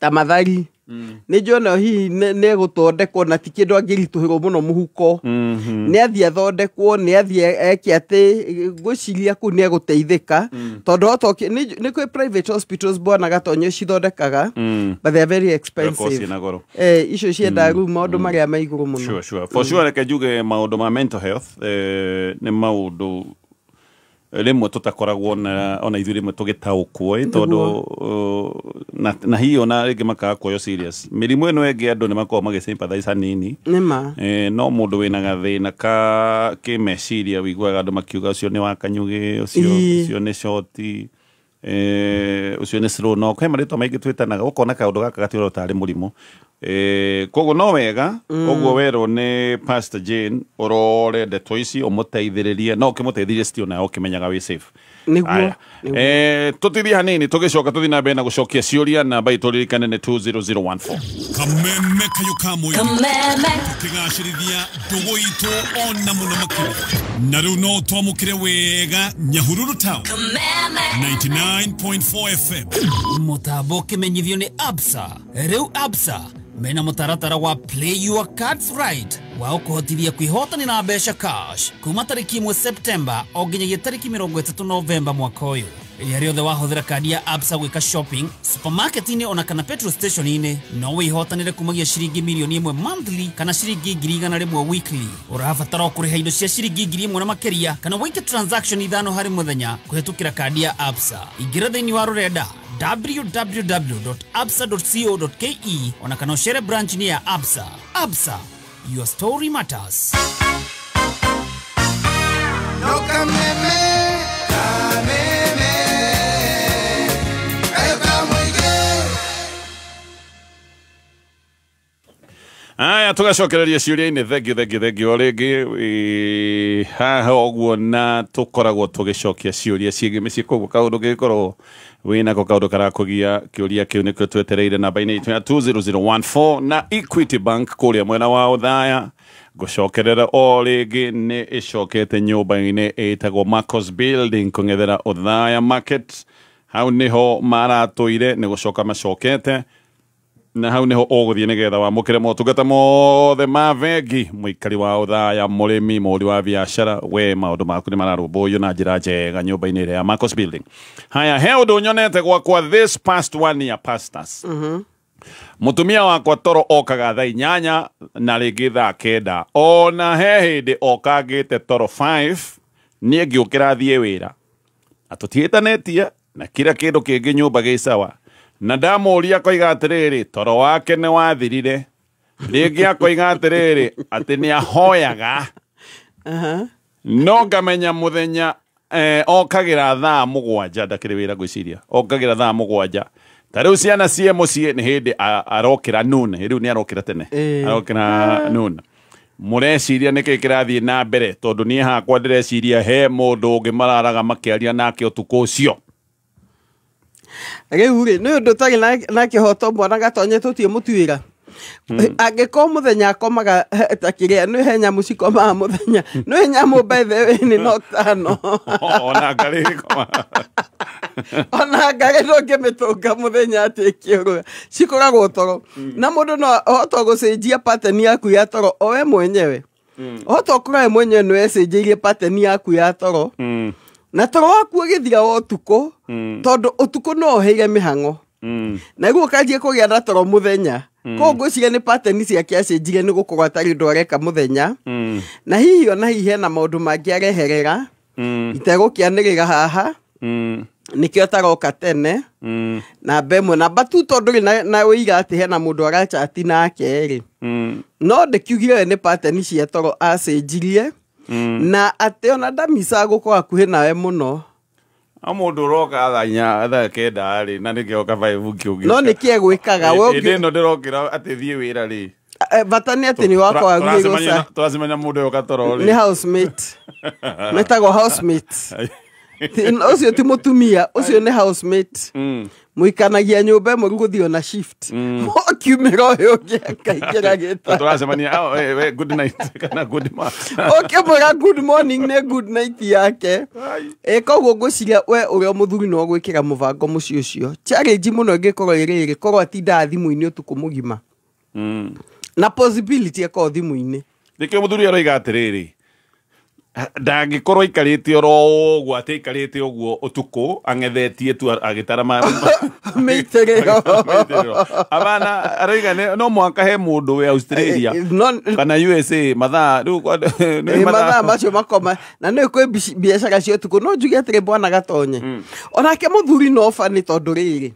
ta Mathari nĩ njona hihi nĩ gũthondekwo na ti kĩndũ angĩritũhĩrwo mũno mũhuko nĩ athiĩ athondekwo nĩ athiĩ eke atĩ ngwĩciria kũu nĩ egũteithĩka tondũ nĩ kwĩ private hospitals bona gatonyo cithondekaga but they are very expensive icio ciendaga rĩu maũndũ marĩa ma igũrũ mũno for sure reke njuge maũndũ ma mental health nĩ maũndũ rĩmwe tũtakoragwo ona ithuĩ rĩmwe tũgĩtaũkwo tondũ na hihi ona rĩngĩ makaga kuoyo serious mĩrimũ ĩno ĩngĩ andũ nĩ makoragwo magĩsympathize hanini no mũndũ wĩna gathĩna ka kĩmeciria wĩiguaga andũ makiuga ũcio nĩ wa kanyugĩ ũcio nĩ shoti ũcio nĩ slow no he marĩtwa maingĩ twĩtanaga ũkona kaũndũ gaka gatiũra tarĩ mũrimũ koguo no wega ũguo werwo nĩ Pastor Jane ũrore ndeto ici ũmũteithĩrĩrie no ũkĩmũteithĩrie sitio nayo ũkĩmenyaga wĩ safe tũtithie hanini tũgĩcoka tũthiĩ na mbere na gũcokia ciũria namba itũ ririkane nĩ 20014 kameme kayo kamwe kĩgacĩrithia ndũgũ itũ ona mũno makĩria na rĩu no twamũkĩre wega Nyahururu Town 99.4 FM mũtambo ũkĩmenyithio nĩ Absa rĩu Absa mena mũtaratara wa play your cards right wa ũkũhotithia kwĩhotani na mbeca cash kuma tarĩki 1 September o nginyagia tarĩki 30 November mwaka ũyũ rĩrĩa rĩothe wahũthĩra kandi ya Absa gwĩka shopping supermarket-inĩ ona kana petrol station-inĩ no wĩhotanĩre kumagia ciringi milioni 1 monthly kana ciringi 100,000 weekly ũrabatara kũrĩha indo cia ciringi 1,000 na makĩria kana wĩke transaction ithano harĩ mũthenya kũhetũkĩra kandi ya Absa ingĩra thĩinĩ wa rũrenda www.absa.co.ke ona kana ũcere branch ni ya Absa. Absa, your story matters. No kameme, aya tugacokereria ciũria-inĩ thengio rĩngĩ haha ũguo na tũkoragwo tũgĩcokia ciũria ciĩgiĩ mĩciĩ koguo kaũndũ gĩkorwo wĩnako kaũndũ karakũgia kĩũria kĩu nĩkĩo twetereire namba-inĩ itũ ya 20014 na Equity Bank kũrĩa mwena wa ũthaya gũcokerera o rĩngĩ nĩ ĩcokete nyũmba-inĩ ĩtagwo Marcos Building kũng'ethera ũthaya market hau nĩho maratũire nĩ gũcoka macokete na hau niho ũgũthiĩ nĩgetha wamũkĩre motungata mothe ma vengi mũikari wa ũthaya mũrĩmi mũhũri wa biacara we maũndũ maku nĩ mararũmbũiyo na njĩra njega nyũmba-inĩ ĩrĩa ya Marcos Building. Haya he ũndũ nyonete gwakwa this past 1 year pastors mũtumia wakwa toro okaga thaa 8 na rĩngĩ thaa 9 ona he hĩndĩ okangĩte toro 5 niĩ ngĩũkĩra thiĩ wĩra na tũtiĩtanĩtie na kila kĩndũ kĩngĩ nyũmba gĩ sawa na ndamũria koiga atĩrĩrĩ toro wake nĩ wathirire Rĩngĩ akoiga atĩrĩrĩ atĩ nĩ ahoyaga no ngamenya mũthenya okagira thaa mũgwanja ndakĩrĩ wĩra gwĩciria okagira thaa mũgwanja ta rĩu ciana cie mũciĩ nĩ hĩndĩ arokĩra noon rĩu nĩ arokĩra tene arokĩra noon mũreciria nĩkĩ kĩrathiĩ na mbere tondũ niĩ hakwa ndĩreciria he mũndũ ũngĩ mararaga makĩaria nake ũtukũ ũcio rĩu rĩ nĩ ũndũ ũtarĩ na kĩhoto mwana gatonye tũtiĩ mũtuĩra angĩkorwo mũthenya akomaga ta kĩrĩa nĩ he nyamũ cikomaga mũthenya nĩ nyamũ by the way nĩ noctano ona ngarĩ ndũngĩmĩtũnga mũthenya atĩ kĩũrũga cikoragwo toro na mũndũ no ohota gũcenjia pattern yaku ya toro o we mwenyewe ohota ũkorwo we mwenyewe nĩ wecenjeirie pattern yaku ya toro na toro waku ũgĩthira wa ũtukũ tondũ ũtukũ no ũheire mĩhang'o na guo kanjie kũgĩa na toro mũthenya ko ngwĩciria nĩ pattern ciake acenjire nĩ gũkorwo atarĩ ũndũ areka mũthenya na hihi ona hihi hena maũndũ mangĩ areherera itegũkĩanĩrĩra haha nĩkĩo taroka tene namba ĩmwe namba tu tondũ na ũiga atĩ hena mũndũ arachati nake rĩ no ndĩkiugire we nĩ pattern cia toro acenjirie na atĩ ona ndamisa gũkorwo hakuhĩ nawe mũno mũndũ ũroka thaa kenda rĩ na nĩkĩo kabaibu kĩũgĩ no nĩkĩe gwĩkaga ĩndĩ ĩno ndĩrokĩra atĩ thiĩ wĩra rĩ bata nĩ atĩ nĩ wakwa wagire gũca twacemanya mũndũ ũyũ gatoro rĩ nĩ housemate metagwo housemate ũcio ti mũtumia ũcio nĩ housemate mũikanagia nyũmba ĩmwe gũthiĩ ona shift ũkiumĩra ũyũ ũngĩ akaingĩra gĩta tũracemania good night kana good morning ũkĩmwĩra good morning nĩ good night yake koguo ngwĩciria we ũrĩa mũthuri no gwĩkĩra mũbango mũciĩ ũcio challenge mũno ĩngĩkorwo ĩrĩ korwo atindaga thimũ-inĩ ũtukũ mũgima na possibility ĩkorwo thimũ-inĩ nĩkĩo mũthuri aroiga atĩrĩrĩ ndangĩkorwo aikarĩte oro ũguo atĩ aikarĩte ũguo ũtukũ ang'ethetie tu agĩtara mĩitĩrĩro abana aroiga no mwaka he mũndũ we Australia kana USA mathaa mathaa macio makoma na nĩ kwĩ biacara cia ũtukũ no njuge atĩrĩ bwana gatonye onake mũthuri no bani tondũ rĩrĩ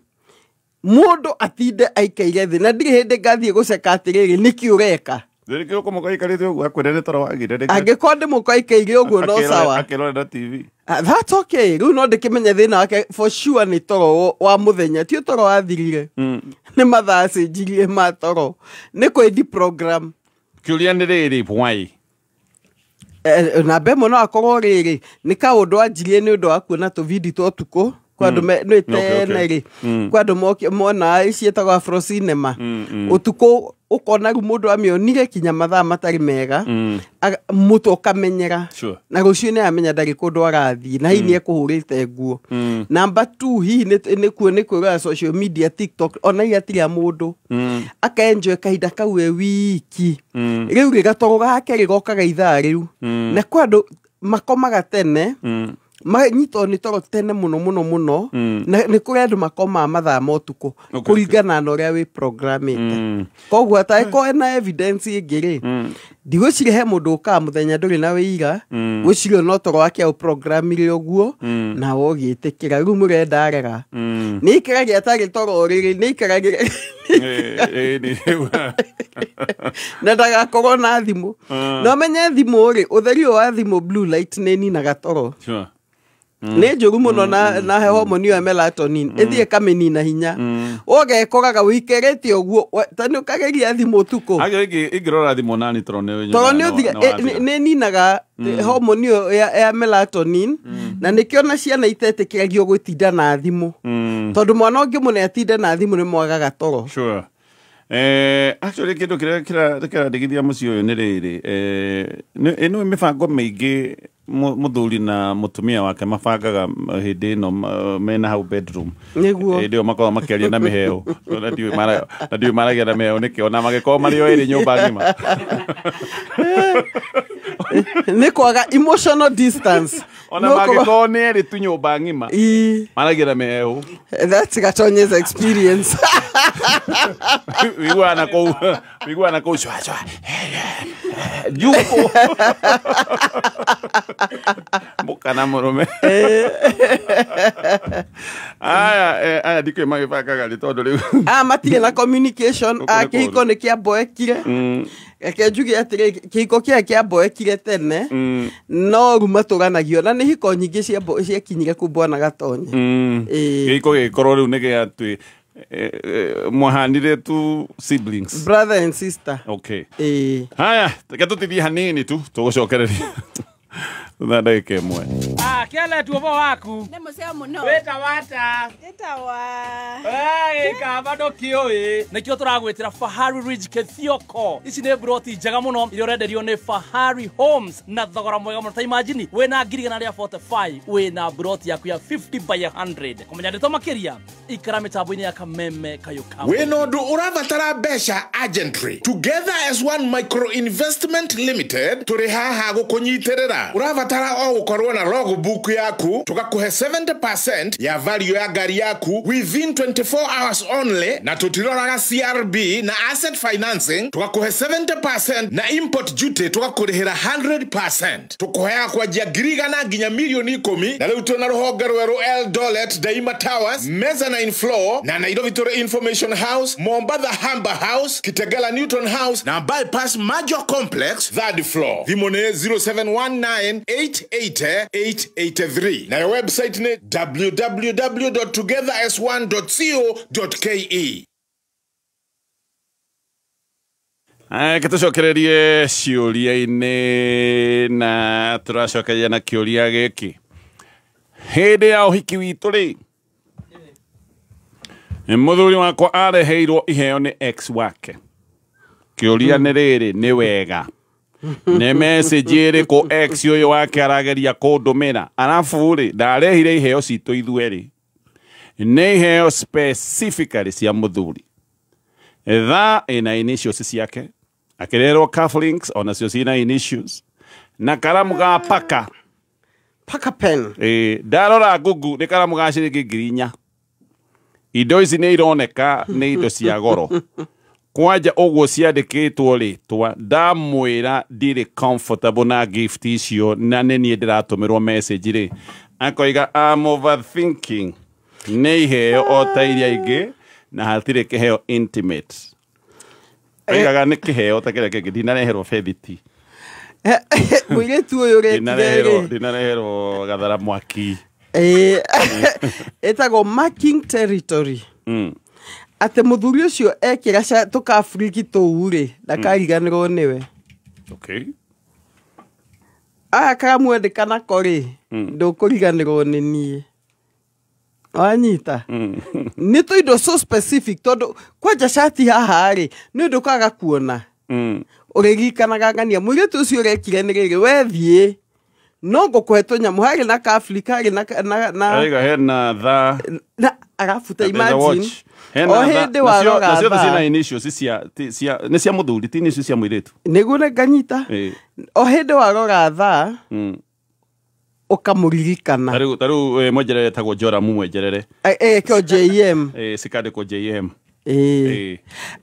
mũndũ atinde aikaire thĩ na ndirĩ hĩndĩ ngathiĩ gũceka atĩrĩrĩ nĩkĩ ũreka Ndĩrĩkĩrwo kũmũka ikarĩte ũguo akwĩrene toro wagire angĩkorwo ndĩmũka ikaire ũguo no sawa akĩrorera TV that's okay rĩu no ndĩkĩmenye thĩna wake for sure nĩ toro wa mũthenya ti toro wathirire nĩ mathaa cenjirie ma toro nĩ kwĩndi program kĩũria nĩ rĩrĩ why namba ĩmwe no akorwo rĩrĩ nĩ kaũndũ anjirie nĩ ũndũ wa kuona tũvindi twa ũtukũ kwa andũ nĩ tene rĩ kwa andũ mona ciĩtagwo Afro Cinema ũtukũ ũkona rĩu mũndũ amĩonire kinya mathaa matarĩ mega mũtũ ũkamenyera na rũciũ nĩ amenya ndarĩ kũndũ arathiĩ na hihi nĩ ekũhũrĩte nguo namba 2 hihi nĩ kwĩrora social media TikTok ona igatira mũndũ akaenjoy kahinda kau e wiki rĩu rĩgatoro gake rĩgokaga ithaa rĩu na kwa andũ makomaga tene manyitwo nĩ toro tene mũno na nĩ kũrĩ andũ makomaga mathaa ma ũtukũ kũringana na ũrĩa wĩ programmĩte koguo atangĩkorwo ena evidence ĩngĩ rĩ ndigwĩciria he mũndũ ũkaga mũthenya ndũrĩ na wĩira gwĩciria no toro wake ũprogramire ũguo na wogĩtĩkĩra rĩu mũrenda arega nĩ ikaragia atarĩ toro rĩrĩ nĩ ikaragia na ndagakorwo na thimũ no menye thimũ rĩ ũtheri wa thimũ blue light nĩ ninaga toro nĩ njũru mũno na homoni ya melatonin ĩthiĩ kamĩnina hinya ũgekoraga wĩikarĩte ũguo tani ũkageria thimũ ũtukũ ingĩrora thimũ nani toro nĩ ninaga homoni ya melatonin na nĩkĩo na ciana itetĩkĩragio gwĩtinda na thimũ tondũ mwana ũngĩ mũno atinde na thimũ nĩ mwagaga toro actually kĩndũ kĩrĩa kĩrandigithia mũciĩ ũyũ nĩ rĩrĩ ĩno mĩbango mĩingĩ mũthuri na mũtumia wake mabangaga hĩndĩ ĩno mena hau bedroom hĩndĩ ĩyo makoragwo makĩaria na mĩheo na ndiũĩ maragia na mĩheo nĩkĩo na magĩkorwo marĩ o ĩrĩ nyũmba ng'ima nĩ kwaga emotional distance ona magĩkorwo nĩ erĩ tu nyũmba ng'ima maragia na mĩheo that's Gatonye's experience wiguana kũu Juko. Mukana murume. Aya dikwe magifaka gali todo leo. Matire na communication kihiko ne kia boekire. Eke njuge atire kihiko kia boekire tene. No ruma tuganagio na ni hiko nyingi cia kinyire ku bwana Gatonye. Kihiko gikorwo riu nige atwi mwahanire tu siblings, brother and sister. Okay. Haya, tukatutithia hanini tu tugucokereria. Thanda ikemwe. Kele tuovo waku. Ne museo muno. Weta wata. Eta wa. Ka bado kioi. Nikio turagwetira Fahari Ridge Kethioko. Ici ne broti njega muno irio renderio ni Fahari Homes na thogora mwega muno. Ta imagine wena ngirigana ria 45 wena broti yaku ya 50 by 100. Komenya ndito makiria ikara mitambo-ini ya Kameme Kayuka. Weno ndu urabatara besha agentry. Together as one micro investment limited turi haha gukunyiterera. Urabatara o gukorwo na logbook yaku tugakuhe 70% ya value ya gari yaku within 24 hours only, na tutiroraga CRB na asset financing tugakuhe 70% na import duty tugakurihira 100%. Tukuhea kwa ngirigana nginya milioni 10 na riu tuna ruhonge rweru Eldoret Daima Towers, Mezzanine Floor na Nairobi Tore Information House, Mombasa Hamba House, Kitegela Newton House na Bypass Major Complex 3rd floor. Vimone 0719880883 na website ni www.togetheras1.co.ke. Kitucokererie ciuria-ini na turacokeria na kiuria giki. Hindi ya uhiki witu ri muthuri wakwa areheirwo iheo ni ex wake. Kiuria ni riri ni wega ne message iriku ex uyu wake arageria kundumira, arafu ri ndarehire iheo citu ithueri ni iheo specifically cia muthuri ina initials ciake, akirerwo cufflinks ona cio cina initials na karamu ga paka pen. Ndarora Google ni karamu ga ciringi 4,000. Indo ici ni ironeka ni indo cia goro. Kwanja uguo ciandikitwo ritwa ndamwira ndiri comfortable na gift icio na ni ndiratumirwo message ri akoiga I'm overthinking. Ni iheo o ta iria ingi na hatire kiheo intimate. Aigaga ni kiheo ta kire kingi ndinareherwo fediti. Mwire tu uyu Dinarehero gathara mwaki. Etago marking territory. Ate muthuri ucio ekira tukafriki tuure ndakariganirwo niwe. Okay. Kamwendekana kori ndukuriganirwo ni nie. Wanyita. Ni tu indo so specific tondu kwanja shati haha ri ni ndukaga kuona. Urigikanaga ngania mwire tu ucio rekire ni riri wethie no ngukweto nyamu hari na Afrika hari na aiga hena tha na arafuta imagine o hindi waroga nacio cina initials ni cia muthuri ti initials cia mwiritu niguo nganyita o hindi waroga tha ukamuririkana taru mwenjerere tagwo Joram mwenjerere kyo JM sikandikwo JM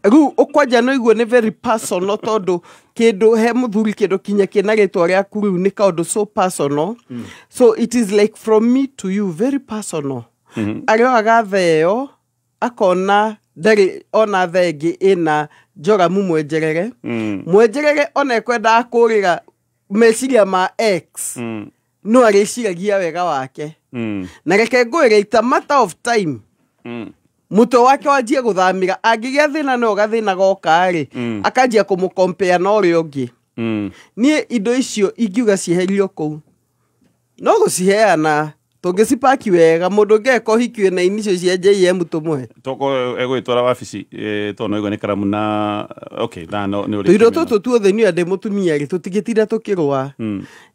Ru ukwanja no iguo ni very personal tondu kindu he muthuri kindu kinya kina ritwa ria kuru ni kaundu so personal. So it is like from me to you, very personal. Arioaga theo akona ndari ona thegi ina Joram mwenjerere mwenjerere ona ekwenda akurira meciria ma X no ariciragia wega wake na reke ngwire ita matter of time muto wake wajie guthamira angigia thina no gathina goka ri akanjia kumucompare na uri ungi nie indo icio ingiuga cieherio kou no guciheana tungicipaki wega mundu ngeko hikwe na inicio cia JM tumwe toko egwitwara wabici tono igwe ni karamu na okay no ni uri tuindo tutu tuothe ni ande mutumia ri tutigitira tukirwa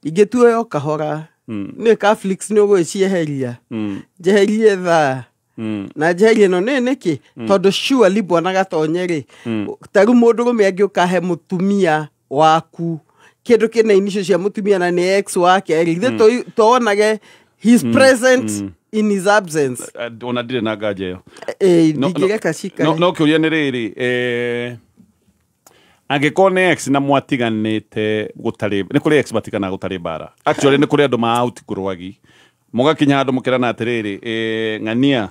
ingetuoyo kahora ni Catholics ni ugwicieheria jeherie tha na jeherie no ni niki tondu surely bwana Gatonye ri taru mundu rume angiukahe mutumia waku kindu kina inicio cia mutumia na ni ex wake ri tuonage he's present in his absence. Ona dire na gaje yo. Ndigireka shika. No kiuria ni riri angĩkorwo nĩ ex na mwatiganĩte gũtarĩ nĩ kũrĩ ex matigana gũtarĩ bara actually nĩ kũrĩ andũ ma-out kũrwagi mũgakinya andũ mũkĩrana atĩrĩrĩ ng'ania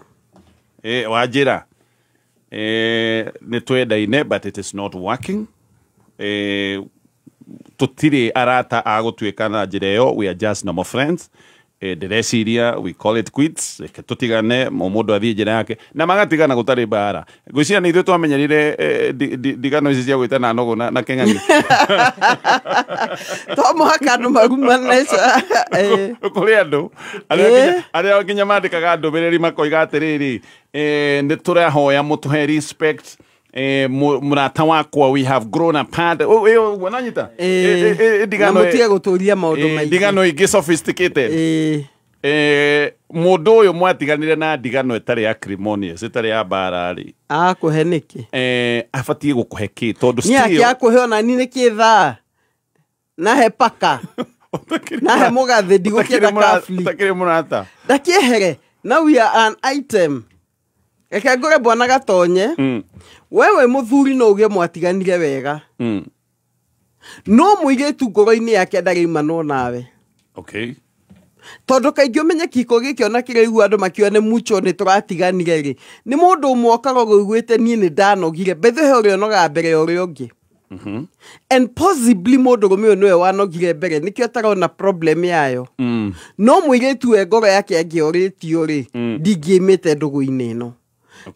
wanjĩra nĩ twendaine but it is not working tũtirĩ arata agũtuĩka na njĩra ĩyo we are just normal friends ndĩreciria we call it quits reke tũtigane mũndũ athiĩ njĩra yake na magatigana gũtarĩ bara ngwĩciria nĩ ithuĩ twamenyerire ndigano ici cia gwĩtana nogo na kĩng'ang'i to mũhaka andũ marumaneca kũrĩ andũ arĩa nginya mandĩkaga ndũmĩrĩri makoiga atĩrĩrĩ nĩ tũrahoya mũtũhe respect murata wakwa we have grown apart wananyita ndigano mutige guturia maundu maingĩ ndigano ingĩ sophisticated mũndũ ũyũ mwatiganire na ndigano ĩtarĩ acrimonious ĩtarĩ ya mbara rĩ akũhe nĩkĩ abatie gũkũhe kĩ tondũ still nĩ akũhe ona ni nĩkĩ thaa nahe paka nahe mũgathĩ ndigũkĩenda kafli takĩrĩ mũrata ndakĩehere now we are an item reke ngore bwana gatonye wewe muthuri no uge mwatiganire wega no mũirĩtu ngoro-inĩ yake ndarĩuma no nawe okay tondu kaingĩ ũmenye kiko gĩkĩ ona kĩrĩigua andũ makĩone mucho nĩ tũratiganire rĩ nĩ mũndũ ũmwe okaga gũigwĩte niĩ nĩ ndanogire bethe ũrĩa onoga mbere ya ũrĩa ũngĩ and possibly mũndũ ũrũme ũyũ nĩwe wanogire mbere nĩkĩo tarona problem yayo no mũirĩtu we ngoro yake angĩorĩtio rĩ ndingĩmĩte ndũgũ-inĩ ĩno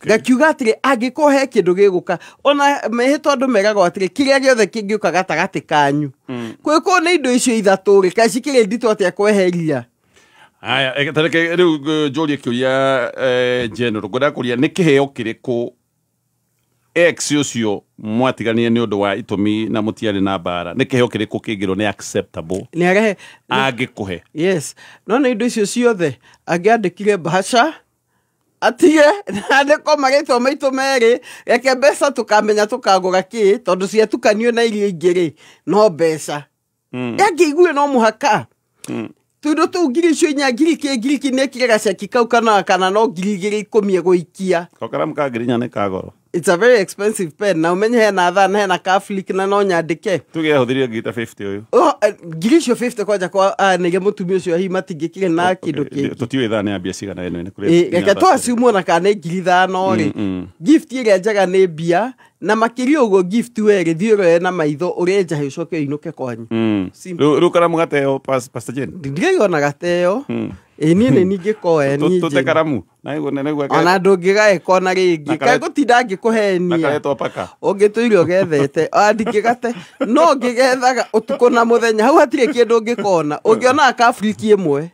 gakiuga atĩrĩ angĩkorwo he kĩndũ gĩgũka ona mehĩtwo andũ meragwo atĩrĩ kĩrĩa gĩothe kĩngĩũka gatagatĩ kanyu kwĩkorwo nĩ indo icio ithatũ rĩ kaci kĩrĩ nditũ atĩa kweheria aya tareke rĩu njũrie kĩũria general ngwenda kũria nĩ kĩheo kĩrĩkũ ex ũcio mwatiganire nĩ ũndũ wa itũmi na mũtiarĩ na mbara nĩ kĩheo kĩrĩkũ kĩngĩrwo nĩ acceptable nĩ arehe angĩkũhe yes no nĩ indo icio ciothe angĩandĩkire bahasha atige andĩko marĩtwa maitũ merĩ reke mbeca tũkamenya tũkagũra kĩ tondũ ciatukanio na irio ingĩ rĩ no mbeca angĩigue no mũhaka tundo tu ngiri icio inya ngiri nĩ kire gaceki kau kana no ngiri igĩrĩ 10 gũikia kokaramu ka ngiri 4 nĩ kagoro it's a very expensive pen na umenye hena thaa na hena kaflick na no nyandĩke tuge hũthĩrie ngita 50 ũyũ ngiri icio 50 kwanja kwa nĩge mũtumia ũcio hi matingĩkire na kĩndũ kĩngĩ tũtiũĩ thaa nĩ ambia cigana ĩno nĩ kũrĩ reke twaciumwo na kana ngiri 5 rĩ gift ĩrĩa njega nĩ mbia na makĩria ũguo gift werĩ thiũrũe na maitho ũrĩa njahe ũcoke ũinũke kwanyu rĩu karamu gateo pastor Jane ndigĩona gateo niĩ nĩ ningĩkoe niĩ tũte karamu ona ndũngĩgaĩko na rĩngĩ kaĩ gũtinda ngĩkũhenia ũngĩtũire ũgethete ndingĩgate no ngĩgethaga ũtukũ na mũthenya hau hatirĩ kĩndũ ũngĩkona ũngĩonaga kafriki ĩmwe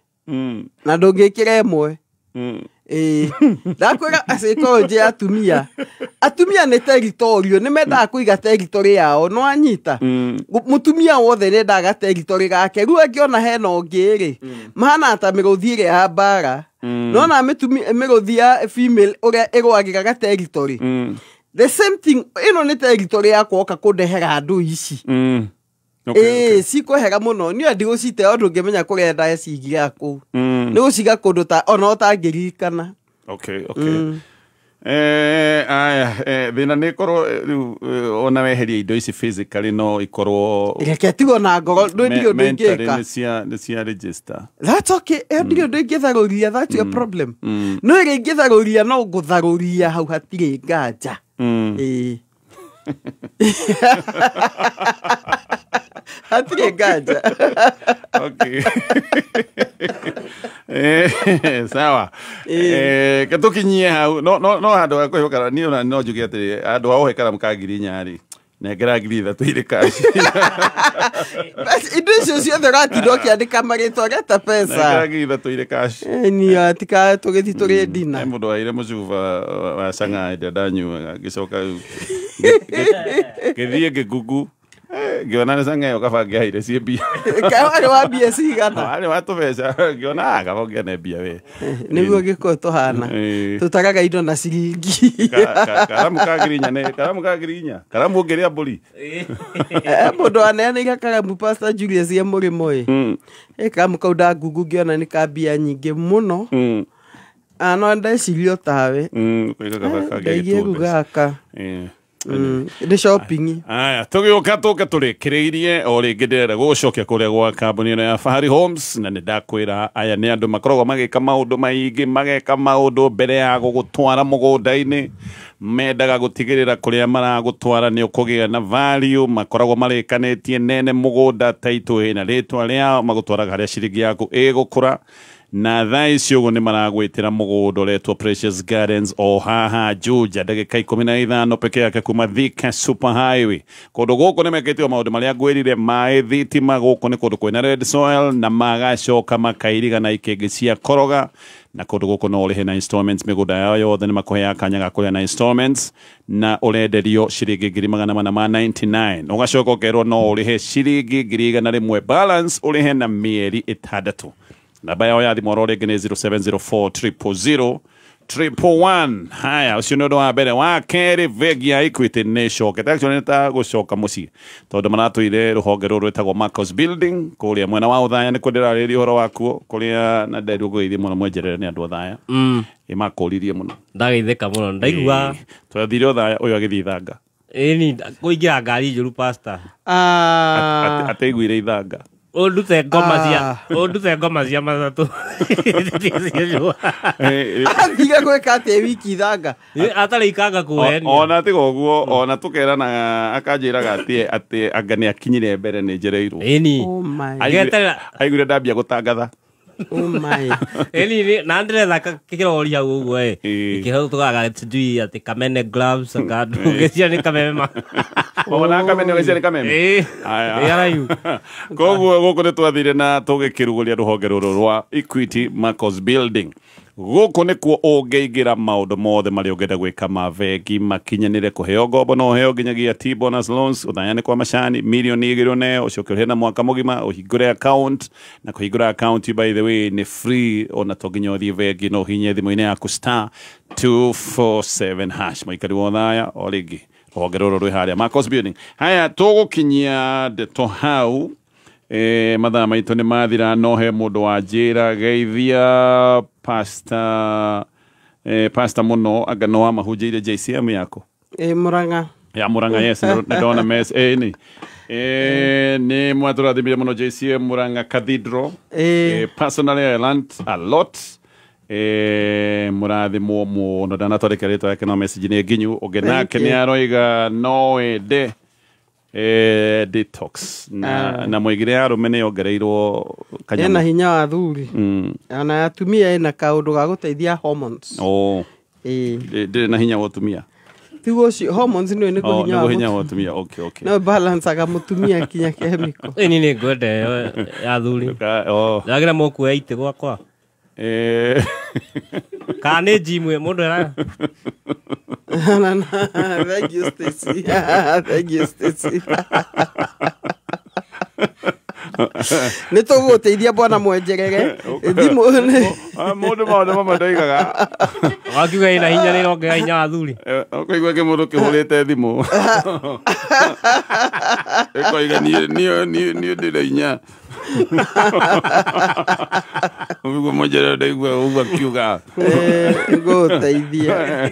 na ndũngĩkĩra ĩmwe ndakwĩra psychology ya atumia nĩ territorio nĩ mendaga kũiga territory yao no anyita mũtumia wothe nĩ ndaga territory gake rĩu angĩona hena ũngĩ rĩ mahana ta mĩrũthi ĩrĩa ya mbara no na mĩrũthi ya female ũrĩa ĩrwagĩraga territory the same thing ĩno nĩ territory yakwa oka kũndehera andũ ici cikwehera mũno niĩ ndigũcite ũndũ ũngĩmenya kũrĩa ndacigire kũu nĩ gũciga kũndũ ta ona ũtangĩririkana aya thĩna nĩ ikorwo rĩu ona weheria indo ici physically no ikorwo reke tigo na ngoro ndio ndĩngĩka nĩ cia register that's okay ndio ndĩngĩtharũria that's your problem no ĩngĩtharũria no ngũtharũria hau hatirĩ nganja hatirĩ nganja sawa ketũkinyie hau no handũ ha kwĩhokana niĩ ona no njuge atĩrĩ handũ ha ũhe karamu ka ngiri 4 rĩ nengera ngiri 3 irĩ cash indo icio ciothe ũratinda ũkĩandĩka marĩtwa geta pesa nengera ngiri 3 irĩ cash niĩ tika tũgĩthi tũrĩ ndina mũndũ waire mũcuba wa canga ndanyuaga ngĩcoka gĩthiĩ ngĩgugu ngĩona nĩ canga ĩyo kaba ngĩaire ciĩ mbia warĩ wa mbia cigana warĩ wa tũbeca ngĩona kaba ngĩane mbia we nĩguo gĩkorwo tũhana tũtagaga indo na ciringi karamu ka ngiri 4 karamu ka ngiri 4 karamu ũngĩrĩa mbũri mũndũ waneanaga karamu Pastor Julius ya mũrĩmo karamu kau ndangungu ngĩona nĩ ka mbia nyingĩ mũno no ndecirio tawe kũiga gaka gĩtũ gaka Nĩ shopping. Aya, tũgĩũka tũke tũrĩkĩrĩirie o rĩngĩ ndĩrenda gũcokia kũrĩa gwa kambuni ĩno ya Fahari Homes, na nĩ ndakwĩra aya nĩ andũ makoragwo magĩka maũndũ maingĩ, mageka maũndũ mbere ya gũgũtwara mũgũnda-inĩ, mendaga gũtigĩrĩra kũrĩa maragũtwara nĩ ũkũgĩa na value, makoragwo marĩkanĩtie nene mũgũnda title na rĩtwa rĩao, magũtwaraga harĩa ciringi yaku ĩgũkũra, na thaa ici ũguo nĩ maragwĩtĩra mũgũnda ũretwo Precious Gardens o haha Juja, ndagĩka 15 peke yake kuma Thika Super Highway. Kũndũ gũkũ nĩ mekĩte maũndũ marĩa ngwĩrire, maĩ, thitima, gũkũ nĩ kũndũ kwĩna red soil, na magacoka makairigana ikĩngĩ cia koroga, na kũndũ gũkũ no ũrĩhe na installments. Mĩgũnda yao yothe nĩ makũheaga kanya ga kũrĩha na installments, na ũrenderio ciringi 499, ũgacoka ũkerwo no ũrĩhe ciringi 100 balance ũrĩhe na mĩeri 6. Namba yao ya thimũ oro rĩngĩ nĩ 0704 000 haya, ũcio nĩ ũndũ wa mbere. Wa kerĩ, bengi ya Equity nĩ ĩcokete, actually nĩ ta gũcoka mũciĩ, tondũ maratũire rũhonge rũrũ rwĩtagwo Marcos Building kũrĩa mwena wa Ũthaya. Nĩ ndĩrarĩria ũhoro wakuo kũrĩa, na ndĩrugũirie mũno mwenjerere nĩ andũ Ũthaya, makũririe mũno, ndageithĩka mũno, ndaigua twathire Ũthaya, ũyũ agĩthiĩ Ithanga, ĩni kũingĩra ngari njũru pastor ateiguire Ithanga, Ondute ngoma cia matatũ. Athiga gwĩka atĩ wiki Ithanga. Atarĩ ikanga kũhenia. Ona tiga ũguo, ona tũkeranaga akanjĩraga atĩ anga nĩ akinyire mbere nĩ njereirwo. Ĩni. Aiguire ndambia gũtangatha. Ĩni na ndĩretha kĩroria ũguo ikĩhau tũgaga tujui atĩ Kamene gloves akandũ ngĩcia nĩ kameme. Ona Kamene ngĩcia nĩ kameme. Arayu. Koguo gũkũ nĩ twathire na tũgĩkĩrugũria rũhonge rũrũ rwa Equity Marcos Building. Gũkũ nĩkuo ũngĩingĩra maũndũ mothe marĩa ũngĩenda gwĩka ma bengi, makinyanĩre kũheo ngombo, no ũheo nginyagia T-bonus loans, Ũthaya nĩ kwa macani, mirioni 2 ũcoke ũrĩhe na mwaka mũgima, ũhingũre account, na kũhingũra account by the way nĩ free, ona to nginya ũthiĩ bengi, no ũhinye thimũ-inĩ yaku *247#. Mũikari wa Ũthaya o rĩngĩ rũhonge rũrũ rwĩ harĩa Marcos Building. Haya, tũgũkinyia ndeto hau, mathaa maitũ nĩ mathira, no he mũndũ wa njĩra geithia Pastor mũno anga no amahunjĩire JCM yako Mũrang'a ya Mũrang'a. Yes, ndona mess nĩ mwatũrathimire mũno JCM Mũrang'a Cathedral. Personally I learned a lot. Mũrathimwo mũno, ndanatwarĩka rĩtwa yake no message nĩ nginyu. Ũngĩ nake nĩ aroiga no wende detox na mũigire arũme nĩ ongereirwo kanyamũ. Ena hinya wa thuri, ona atumia ena kaũndũ ga gũteithia hormones. Ndĩrĩ na hinya wa ũtumia. Tigo ũcio hormones nĩ hinya wa ũtumia. Okay. No balance aga mũtumia kinya chemical. Ĩni nĩ ngwende ya thuri. Ndagira mũkuoya itĩ gwakwa. Kana nĩ gym mũndũ era. Thank you, Stacy. Thank you, Stacy. Nĩ tũgũteithia bwana mwenjerere. Thimũ nĩ mũndũ maũndũ mamwe ndoigaga. Wakiuga ina hinya nĩ rongerera hinya wa thuri. Ũkũigua kĩmũndũ kĩhũrĩte thimũ. Ĩkoiga niĩ ndĩrĩ hinya. Ũguo mwenjerere ndaigua ũguo akiuga. Ngũteithia.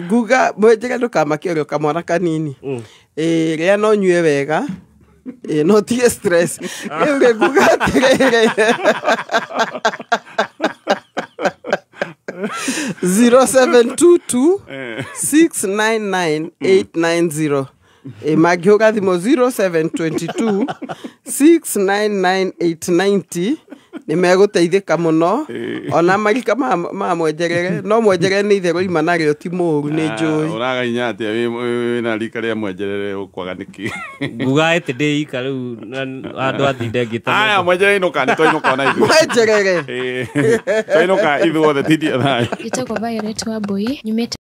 Nguga mwenjerere ndũkamake ũrĩa kamwana kanini. Rĩa no nyue wega. No tie stress. Rĩu nguga atĩrĩrĩ. 0722 699 890. Magĩũka thimũ 0722 699 890. Nĩ megũteithĩka mũno, ona marika ma mwenjerere, no mwenjerere nĩ itherũ ima narĩo ti mũũru nĩ njũĩ. Ũragainya atĩa wĩna rika rĩa mwenjerere ũkwaga nĩkĩ? Nguga ĩtĩ ndĩika rĩu andũ athinde ngĩta. Aya, mwenjerere inũka nĩ twainũka na ithuĩ. Mwenjerere. Twainũka ithuothe tithia thayũ. Gĩtagwo Violet Wambui, nyumĩte